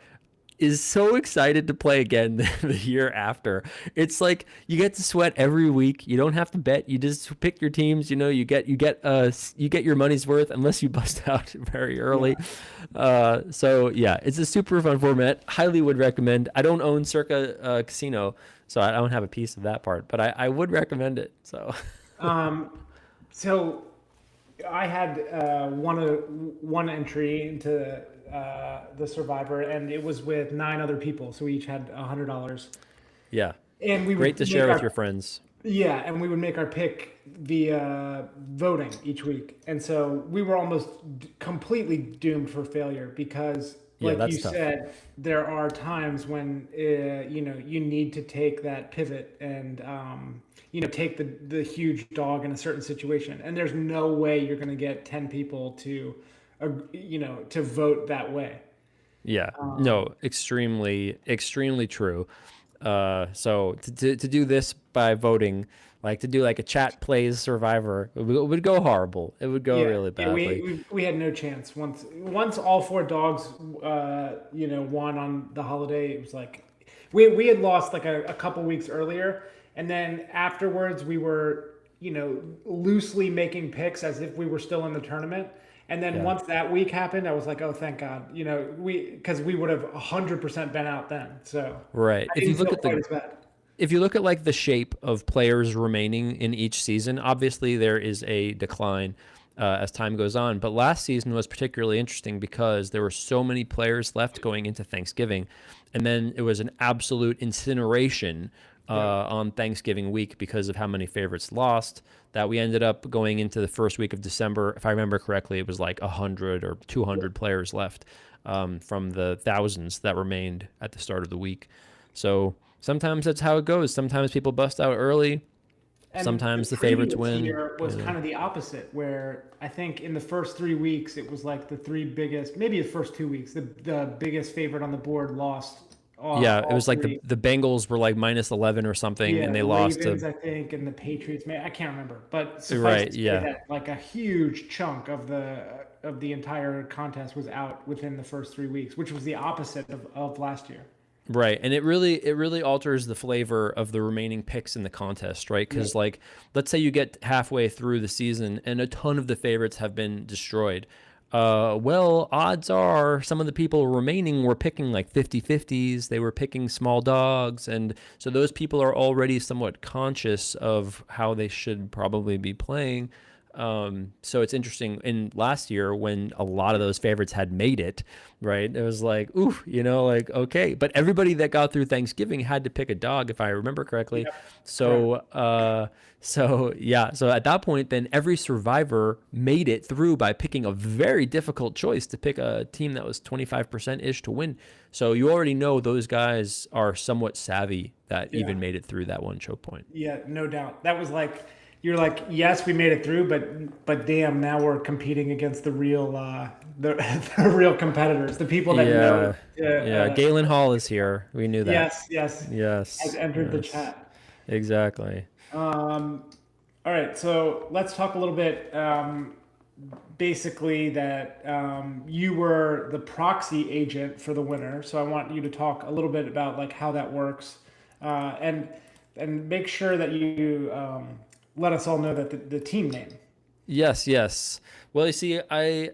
is so excited to play again the year after. It's like you get to sweat every week. You don't have to bet. You just pick your teams. You get your money's worth unless you bust out very early. So it's a super fun format. Highly would recommend. I don't own Circa Casino, so I don't have a piece of that part, but I would recommend it. So, so I had one entry into the Survivor, and it was with 9 other people, so we each had $100. Yeah, and we great to share with your friends. Yeah, and we would make our pick via voting each week, and so we were almost completely doomed for failure because, like you said, there are times when you need to take that pivot and take the huge dog in a certain situation, and there's no way you're going to get 10 people to vote that way. Yeah, no, extremely true. So to do this by voting, like to do like a chat plays Survivor, it would go horrible. It would go really badly. We had no chance. Once all 4 dogs, won on the holiday, it was like we had lost like a couple weeks earlier, and then afterwards we were loosely making picks as if we were still in the tournament. And then once that week happened, I was like, oh, thank God, because we would have 100% been out then. So right. If you look at like the shape of players remaining in each season, obviously there is a decline as time goes on. But last season was particularly interesting because there were so many players left going into Thanksgiving, and then it was an absolute incineration on Thanksgiving week because of how many favorites lost, that we ended up going into the first week of December. If I remember correctly, it was like 100 or 200 players left from the thousands that remained at the start of the week. So sometimes that's how it goes. Sometimes people bust out early. And Sometimes the the favorites previous win. year was kind of the opposite, where I think in the first 3 weeks it was like the three biggest, maybe the first 2 weeks, the biggest favorite on the board lost Yeah, it all was like three. the Bengals were like minus 11 or something, Yeah, and they the lost Ravens, to I think, and the Patriots. I can't remember, but suffice right. to say Yeah, that like a huge chunk of the entire contest was out within the first 3 weeks, which was the opposite of last year. right. And it really alters the flavor of the remaining picks in the contest, right? Yeah, Because like let's say you get halfway through the season and a ton of the favorites have been destroyed. Well, odds are some of the people remaining were picking like 50-50s. They were picking small dogs. And so those people are already somewhat conscious of how they should probably be playing. So it's interesting in last year when a lot of those favorites had made it, right? It was like, ooh, like, okay. But everybody that got through Thanksgiving had to pick a dog, if I remember correctly. yeah, correct. So yeah. So at that point, then every survivor made it through by picking a very difficult choice to pick a team that was 25% ish to win. So you already know those guys are somewhat savvy that Yeah. even made it through that one choke point. Yeah, no doubt. That was like you're like, yes, we made it through, but damn, now we're competing against the real the, the real competitors, the people that know. Yeah. Yeah. Galen Hall is here. We knew that. Yes, yes, has Yes. entered the Yes. chat. Exactly. Um, all right, so let's talk a little bit. Basically, that you were the proxy agent for the winner. So I want you to talk a little bit about like how that works, and make sure that you let us all know that the team name. Yes, yes. Well, you see, I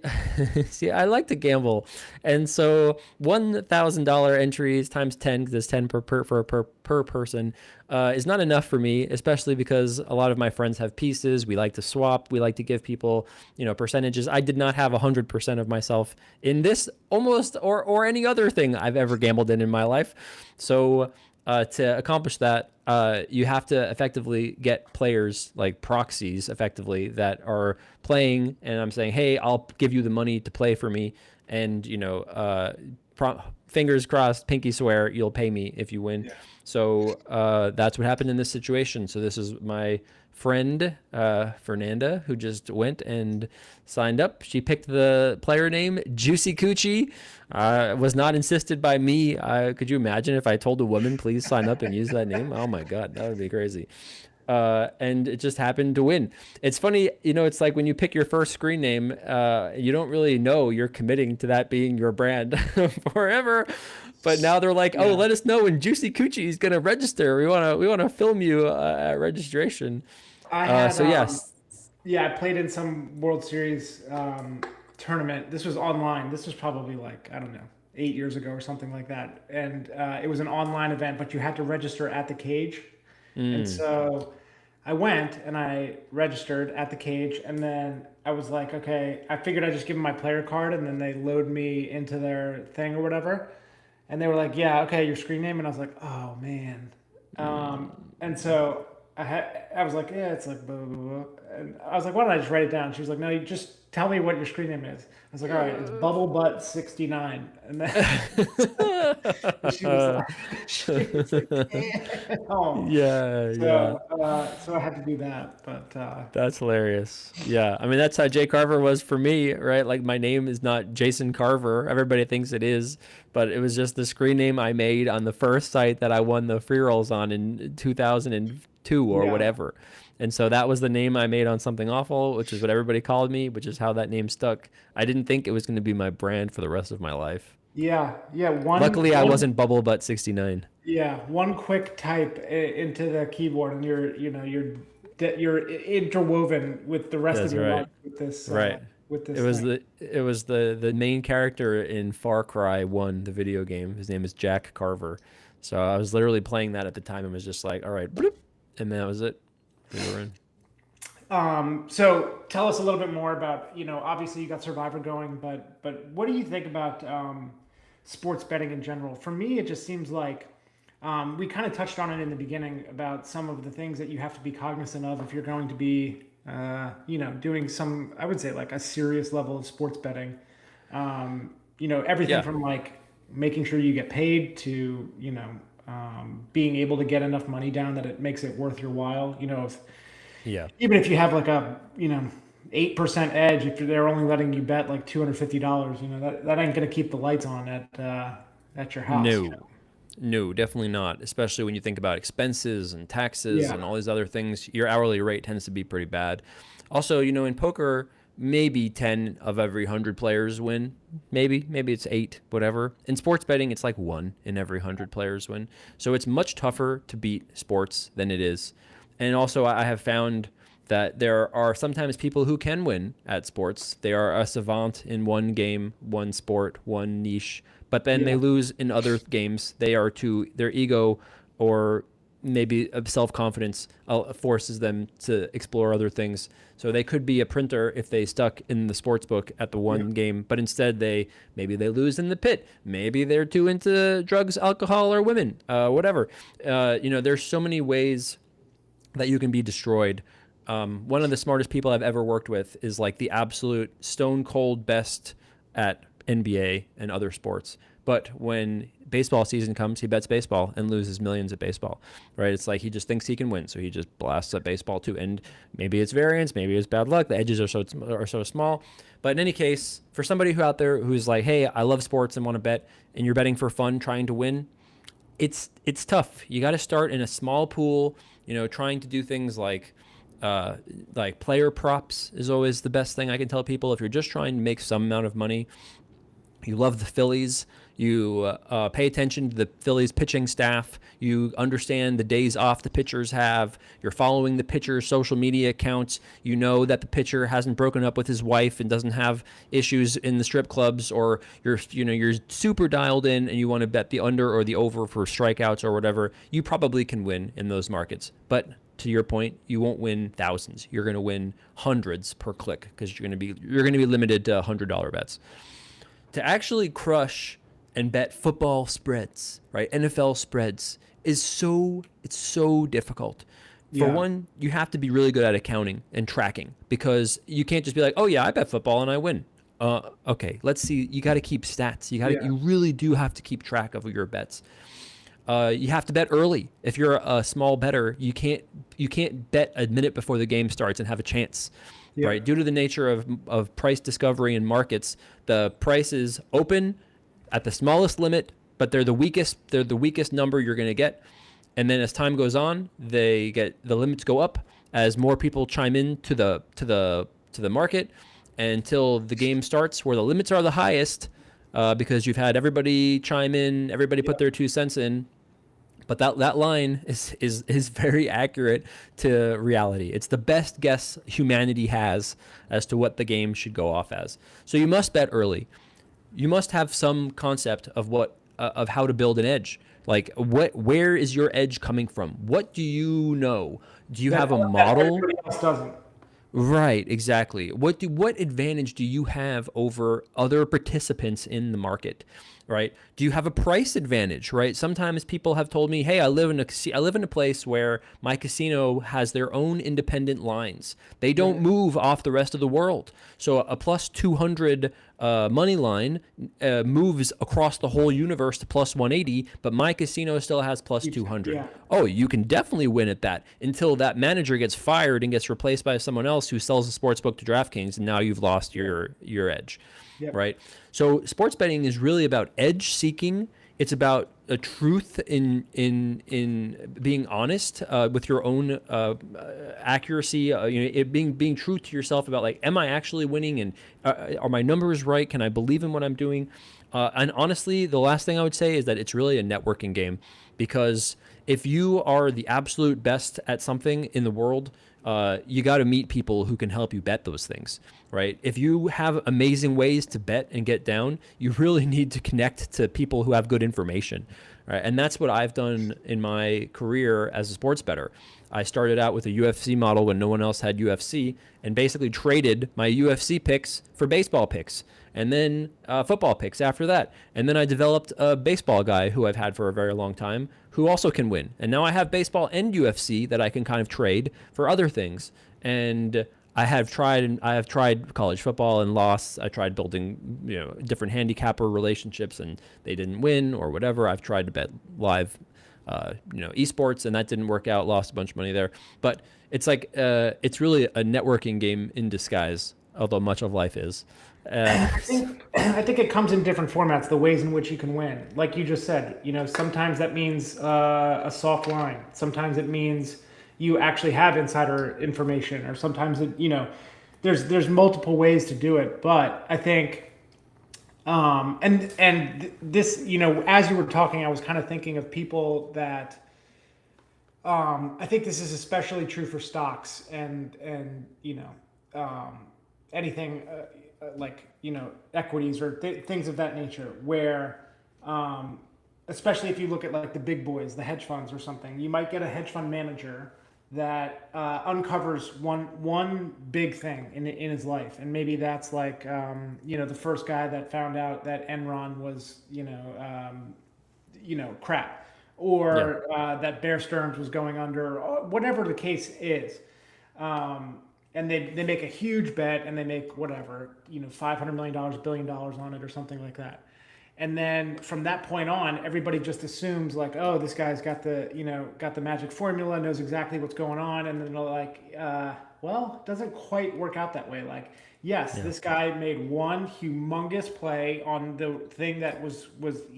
see. I like to gamble, and so $1,000 entries times 10, because it's 10 per person, is not enough for me. Especially because a lot of my friends have pieces. We like to swap. We like to give people, percentages. I did not have 100% of myself in this almost or any other thing I've ever gambled in my life. So to accomplish that, you have to effectively get players like proxies, effectively, that are playing. And I'm saying, hey, I'll give you the money to play for me, and fingers crossed, pinky swear, you'll pay me if you win. Yeah. So that's what happened in this situation. So this is my friend Fernanda, who just went and signed up. She picked the player name Juicy Coochie. Was not insisted by me. Could you imagine if I told a woman, please sign up and use that name? Oh my God, that would be crazy. And it just happened to win. It's funny, it's like when you pick your first screen name, you don't really know you're committing to that being your brand forever. But now they're like, oh, Yeah. let us know when Juicy Coochie is gonna register. We wanna film you at registration. I had So yes, yeah, I played in some World Series tournament. This was online. This was probably like, I don't know, 8 years ago or something like that. And it was an online event, but you had to register at the cage. And so I went and I registered at the cage, and then I was like, okay, I figured I'd just give them my player card, and then they load me into their thing or whatever. And they were like, yeah, okay, your screen name. And I was like, oh man. And so I was like, yeah, it's like blah, blah, blah. And I was like, why don't I just write it down? She was like, no, you just tell me what your screen name is. I was like, all right, it's Bubble Butt 69. And then she was like, damn. yeah, yeah. So I had to do that, but That's hilarious. Yeah. I mean, that's how Jay Carver was for me, right? Like, my name is not Jason Carver. Everybody thinks it is, but it was just the screen name I made on the first site that I won the free rolls on in 2002 or yeah, whatever. And so that was the name I made on Something Awful, which is what everybody called me, which is how that name stuck. I didn't think it was going to be my brand for the rest of my life. yeah. Luckily, I wasn't Bubble Butt 69. Yeah, one quick type into the keyboard, and you're interwoven with the rest of That's your right. life with this Right. It was thing. the main character in Far Cry 1, the video game. His name is Jack Carver. So I was literally playing that at the time and was just like, all right, bloop, and that was it. We were in. So tell us a little bit more about, obviously you got Survivor going, but what do you think about sports betting in general? For me, it just seems like We kind of touched on it in the beginning about some of the things that you have to be cognizant of if you're going to be, doing some, I would say like a serious level of sports betting. Everything Yeah. from like making sure you get paid to, being able to get enough money down that it makes it worth your while. If Yeah. even if you have like a 8% edge, if they're only letting you bet like $250, that ain't gonna keep the lights on at your house. No. No, definitely not. Especially when you think about expenses and taxes Yeah, and all these other things, your hourly rate tends to be pretty bad. Also, in poker, maybe 10 of every 100 players win. Maybe it's 8, whatever. In sports betting, it's like 1 in every 100 players win. So it's much tougher to beat sports than it is. And also, I have found that there are sometimes people who can win at sports. They are a savant in one game, one sport, one niche, but then they yeah, lose in other games. They are too, their ego or maybe self confidence forces them to explore other things. So they could be a printer if they stuck in the sports book at the yeah, one game, but instead maybe they lose in the pit. Maybe they're too into drugs, alcohol, or women, whatever. There's so many ways that you can be destroyed. One of the smartest people I've ever worked with is like the absolute stone cold best at NBA and other sports. But when baseball season comes, he bets baseball and loses millions at baseball, right? It's like he just thinks he can win, so he just blasts at baseball too. And maybe it's variance, maybe it's bad luck. The edges are so small. But in any case, for somebody who out there who's like, hey, I love sports and want to bet, and you're betting for fun, trying to win, it's tough. You got to start in a small pool. Trying to do things like player props is always the best thing I can tell people. If you're just trying to make some amount of money, you love the Phillies, you pay attention to the Phillies pitching staff, you understand the days off the pitchers have, you're following the pitcher's social media accounts, you know that the pitcher hasn't broken up with his wife and doesn't have issues in the strip clubs, or you're super dialed in and you want to bet the under or the over for strikeouts or whatever, you probably can win in those markets. But to your point, you won't win thousands. You're going to win hundreds per click because you're going to be limited to $100 bets. To actually crush and bet football spreads, right? NFL spreads it's so difficult. For yeah, one, you have to be really good at accounting and tracking, because you can't just be like, "Oh yeah, I bet football and I win." Okay, let's see. You got to keep stats. yeah, You really do have to keep track of your bets. You have to bet early. If you're a small bettor, you can't bet a minute before the game starts and have a chance, yeah, right? Due to the nature of price discovery in markets, the prices open at the smallest limit, but they're the weakest. They're the weakest number you're going to get, and then as time goes on, the limits go up as more people chime in to the market until the game starts, where the limits are the highest. Because you've had everybody chime in, everybody yeah. put their 2 cents in, but that line is very accurate to reality. It's the best guess humanity has as to what the game should go off as. So you must bet early. You must have some concept of of how to build an edge. Like where is your edge coming from? What do you know? Do you have a That model? everybody else doesn't. Right, exactly. What advantage do you have over other participants in the market? Right? Do you have a price advantage? Right? Sometimes people have told me, "Hey, I live in a place where my casino has their own independent lines. They don't Right. move off the rest of the world. So a plus 200 money line moves across the whole universe to plus 180, but my casino still has plus 200. Yeah. Oh, you can definitely win at that until that manager gets fired and gets replaced by someone else who sells the sports book to DraftKings, and now you've lost your edge, Yep. right? So sports betting is really about edge seeking. It's about a truth in being honest with your own accuracy. It being true to yourself about, like, am I actually winning, and are my numbers right? Can I believe in what I'm doing? And honestly, the last thing I would say is that it's really a networking game, because if you are the absolute best at something in the world, you got to meet people who can help you bet those things, right? If you have amazing ways to bet and get down, you really need to connect to people who have good information. right? And that's what I've done in my career as a sports bettor. I started out with a UFC model when no one else had UFC, and basically traded my UFC picks for baseball picks, and then football picks after that. And then I developed a baseball guy who I've had for a very long time, who also can win. And now I have baseball and UFC that I can kind of trade for other things. And I have tried college football and lost. I tried building, different handicapper relationships, and they didn't win or whatever. I've tried to bet live, esports, and that didn't work out. Lost a bunch of money there. But it's like it's really a networking game in disguise, although much of life is. I think it comes in different formats, the ways in which you can win. Like you just said, sometimes that means a soft line. Sometimes it means you actually have insider information, or sometimes there's multiple ways to do it. But I think, and this, as you were talking, I was kind of thinking of people that, I think this is especially true for stocks and anything like equities or things of that nature, where especially if you look at like the big boys, the hedge funds or something, you might get a hedge fund manager that uncovers one big thing in his life, and maybe that's like the first guy that found out that Enron was crap, or that Bear Stearns was going under, or whatever the case is. And they make a huge bet, and they make whatever, $500 million, $1 billion on it or something like that. And then from that point on, everybody just assumes like, oh, this guy's got the magic formula, knows exactly what's going on. And then they're like, well, it doesn't quite work out that way. Like, yes, this guy made one humongous play on the thing that was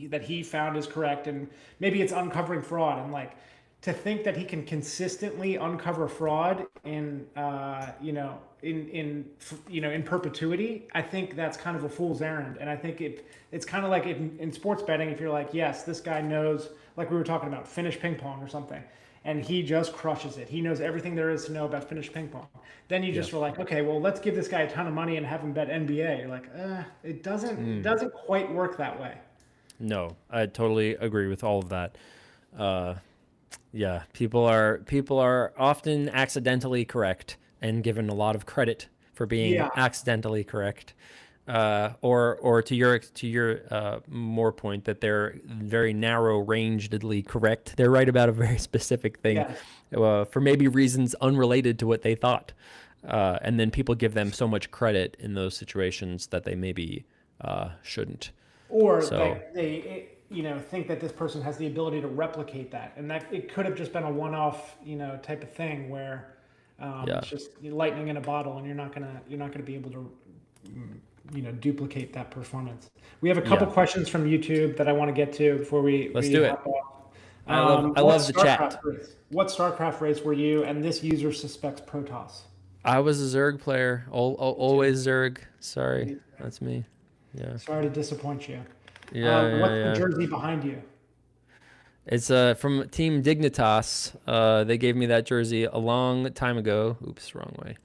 that he found is correct. And maybe it's uncovering fraud. And like, to think that he can consistently uncover fraud in perpetuity, I think that's kind of a fool's errand. And I think it's kind of like in sports betting, if you're like, yes, this guy knows, like we were talking about, Finnish ping pong or something, and he just crushes it. He knows everything there is to know about Finnish ping pong. Then you just were like, okay, well, let's give this guy a ton of money and have him bet NBA. You're like, it doesn't quite work that way. No, I totally agree with all of that. Yeah, people are often accidentally correct and given a lot of credit for being accidentally correct, or to your more point, that they're very narrow-rangedly correct. They're right about a very specific thing, for maybe reasons unrelated to what they thought, and then people give them so much credit in those situations that they maybe shouldn't. Or they think that this person has the ability to replicate that, and that it could have just been a one-off, type of thing where it's just lightning in a bottle, and you're not gonna be able to, duplicate that performance. We have a couple questions from YouTube that I want to get to before we do it. I love the chat. What StarCraft race were you? And this user suspects Protoss. I was a Zerg player, always Zerg. Sorry, that's me. Yeah. Sorry to disappoint you. What's the jersey behind you? It's from Team Dignitas. They gave me that jersey a long time ago. Oops, wrong way.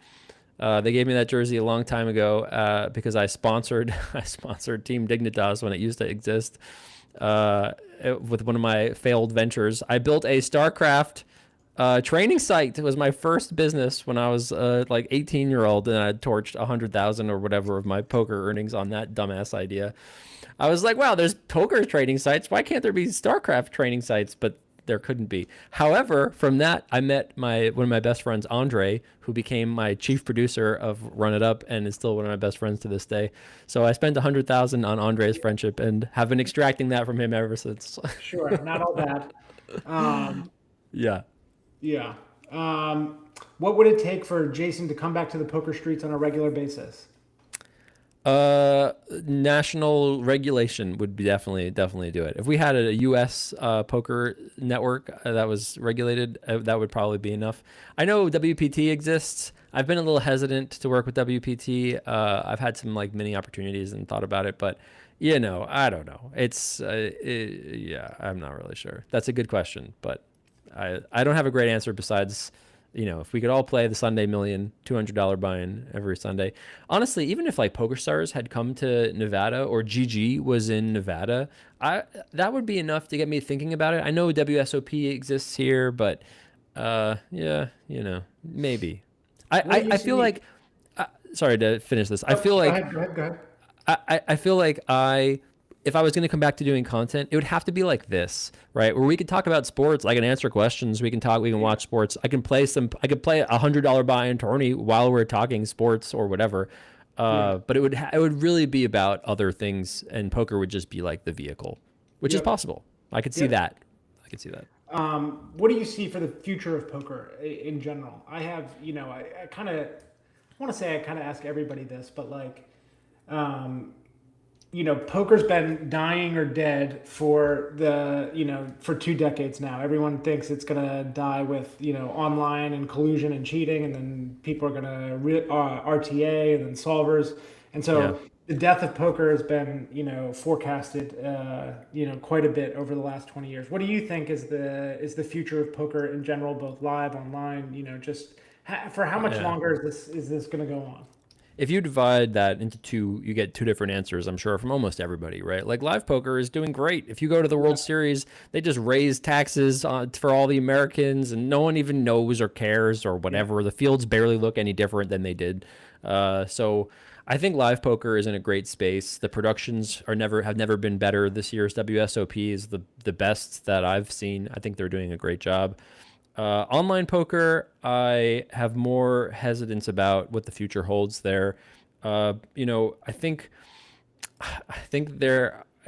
They gave me that jersey a long time ago because I sponsored Team Dignitas when it used to exist. With one of my failed ventures, I built a StarCraft training site. It was my first business when I was like 18-year-old, and I torched 100,000 or whatever of my poker earnings on that dumbass idea. I was like, wow, there's poker trading sites. Why can't there be StarCraft training sites? But there couldn't be. However, from that, I met one of my best friends, Andre, who became my chief producer of Run It Up and is still one of my best friends to this day. So I spent 100,000 on Andre's friendship and have been extracting that from him ever since. Sure, not all bad. Yeah. What would it take for Jason to come back to the poker streets on a regular basis? National regulation would be definitely do it. If we had a U.S. Poker network that was regulated, that would probably be enough. I know WPT exists. I've been a little hesitant to work with WPT. I've had some like mini opportunities and thought about it, but I don't know. It's I'm not really sure. That's a good question, but I don't have a great answer besides if we could all play the Sunday Million $200 buy-in every Sunday. Honestly, even if like PokerStars had come to Nevada or GG was in Nevada, I that would be enough to get me thinking about it. I know WSOP exists here, but yeah, maybe. What do you I feel see? like sorry to finish this. I Oh, feel go like ahead. Go ahead. Go ahead. I feel like if I was going to come back to doing content, it would have to be like this, right? Where we could talk about sports. I can answer questions. We can Yeah. watch sports. I could play $100 buy-in tourney while we're talking sports or whatever. Yeah. But it would really be about other things, and poker would just be like the vehicle, which is Yep. possible. I could see Yep. that. I could see that. What do you see for the future of poker in general? I have, I kind of want to say I kind of ask everybody this, but like, um, poker's been dying or dead for for 2 decades now. Everyone thinks it's gonna die with online and collusion and cheating, and then people are gonna RTA and then solvers, and Yeah. so the death of poker has been forecasted quite a bit over the last 20 years. What do you think is the future of poker in general, both live, online? Just for how much Yeah. longer is this gonna go on? If you divide that into two, you get two different answers, I'm sure, from almost everybody, right? Like live poker is doing great. If you go to the Yeah. World Series, they just raise taxes for all the Americans, and no one even knows or cares or Yeah. whatever. The fields barely look any different than they did. So I think live poker is in a great space. The productions have never been better. This year's WSOP is the best that I've seen. I think they're doing a great job. Online poker, I have more hesitance about what the future holds there. I think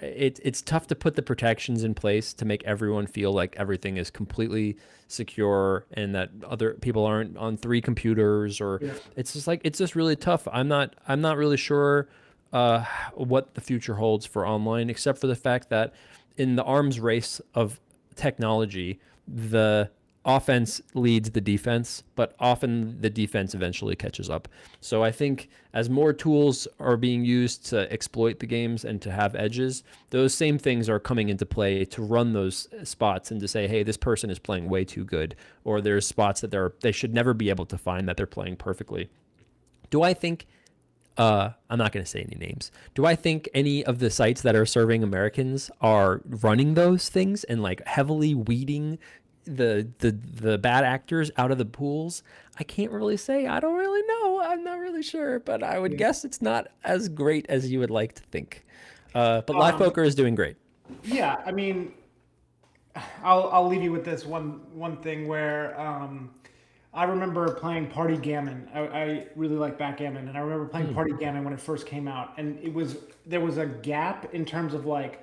it's tough to put the protections in place to make everyone feel like everything is completely secure and that other people aren't on three computers, or Yeah. it's just really tough. I'm not really sure what the future holds for online, except for the fact that in the arms race of technology, the offense leads the defense, but often the defense eventually catches up. So I think as more tools are being used to exploit the games and to have edges, those same things are coming into play to run those spots and to say, hey, this person is playing way too good, or there's spots that they should never be able to find that they're playing perfectly. Do I think I'm not going to say any names. Do I think any of the sites that are serving Americans are running those things and like heavily weeding the bad actors out of the pools? I can't really say. I don't really know. I'm not really sure, but I would Yeah. guess it's not as great as you would like to think. But live Um, poker is doing great. yeah, I mean, I'll leave you with this one thing where I remember playing Party Gammon. I really like backgammon, and I remember playing Party Gammon when it first came out, and there was a gap in terms of like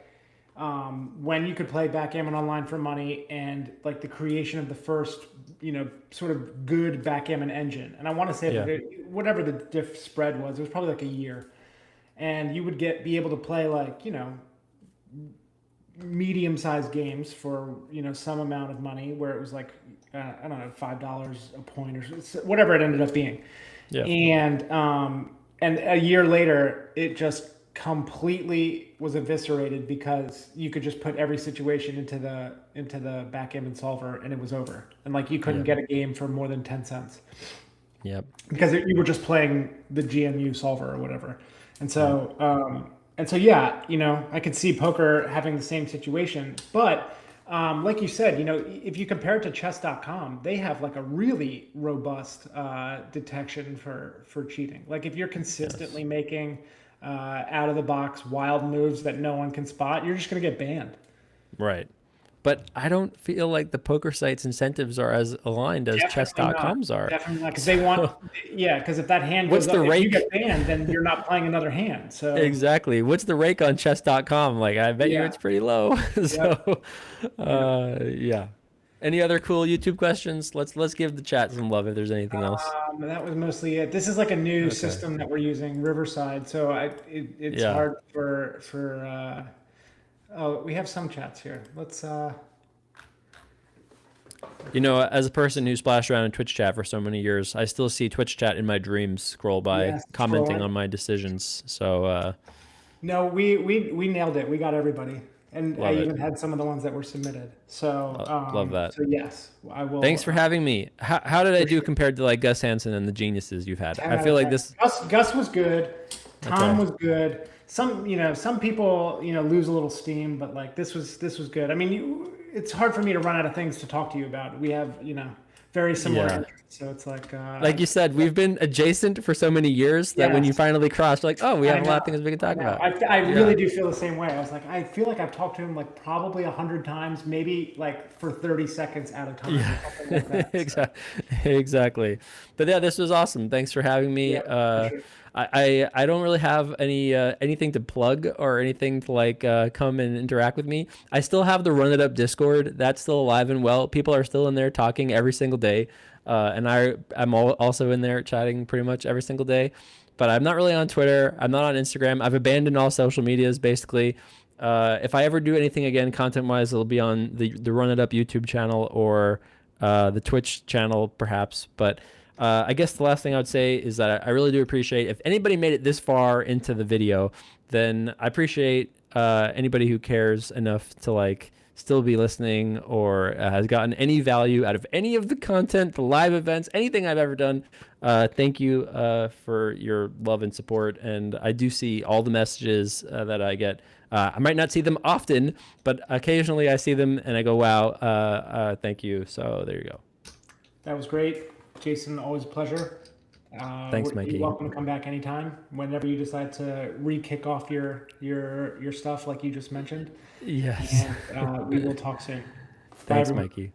when you could play backgammon online for money and like the creation of the first sort of good backgammon engine. And I want to say Yeah. that whatever the diff spread was, it was probably like a year, and you would be able to play like medium-sized games for some amount of money, where it was like I don't know, $5 a point or whatever it ended up being, Yeah. and a year later it just completely was eviscerated because you could just put every situation into the backgammon solver and it was over, and like you couldn't Yeah. get a game for more than 10 cents Yeah. because you were just playing the GMU solver or whatever. And Yeah. so yeah, I could see poker having the same situation. But like you said, if you compare it to chess.com, they have like a really robust detection for cheating. Like if you're consistently Yes. making out of the box wild moves that no one can spot, you're just going to get banned. Right. But I don't feel like the poker site's incentives are as aligned as Definitely not. chess.com's are. Definitely not. Because they want, So yeah, because if that hand what's goes the up, if you rake? get banned, then you're not playing another hand. So, Exactly. What's the rake on chess.com? Like, I bet you yeah. it's pretty low. Yep. So, Yep. yeah. Any other cool YouTube questions? Let's give the chat some love if there's anything else. That was mostly it. This is like a new Okay. system that we're using, Riverside. So it's Yeah. hard for. Oh, we have some chats here. Let's. As a person who splashed around in Twitch chat for so many years, I still see Twitch chat in my dreams scroll by Yes, commenting scrolling. on my decisions. So, No, we nailed it. We got everybody. and I Love it. even had some of the ones that were submitted. So, Love that. so yes, I Thanks will. for having me. How did I For do sure. compared to like Gus Hansen and the geniuses you've had? 10 I out feel of like 10. this. Gus was good. Tom Okay. was good. Some people, lose a little steam, but like this was good. I mean, it's hard for me to run out of things to talk to you about. We have, very similar Yeah. interests, so it's like, Like you said, we've been adjacent for so many years that when you yes, finally cross, you're like, oh, we I have a lot know, of things we can I talk know. about. I really Yeah. do feel the same way. I was like, I feel like I've talked to him like probably 100 times, maybe like for 30 seconds at a time or Yeah. something like that. So Exactly. But yeah, this was awesome. Thanks for having me. yeah, for sure. I don't really have anything to plug or anything to like come and interact with me. I still have the Run It Up Discord. That's still alive and well. People are still in there talking every single day. And also in there chatting pretty much every single day. But I'm not really on Twitter. I'm not on Instagram. I've abandoned all social medias basically. If I ever do anything again, content wise, it'll be on the Run It Up YouTube channel or the Twitch channel, perhaps. But I guess the last thing I would say is that I really do appreciate if anybody made it this far into the video, then I appreciate anybody who cares enough to like still be listening or has gotten any value out of any of the content, the live events, anything I've ever done. Thank you for your love and support. And I do see all the messages that I get. I might not see them often, but occasionally I see them and I go, wow, thank you. So there you go. That was great, Jason. Always a pleasure. Thanks, You're Mikey. welcome to come back anytime, whenever you decide to re-kick off your stuff like you just mentioned, Yes. and we will talk soon. Bye, Thanks, everyone. Mikey.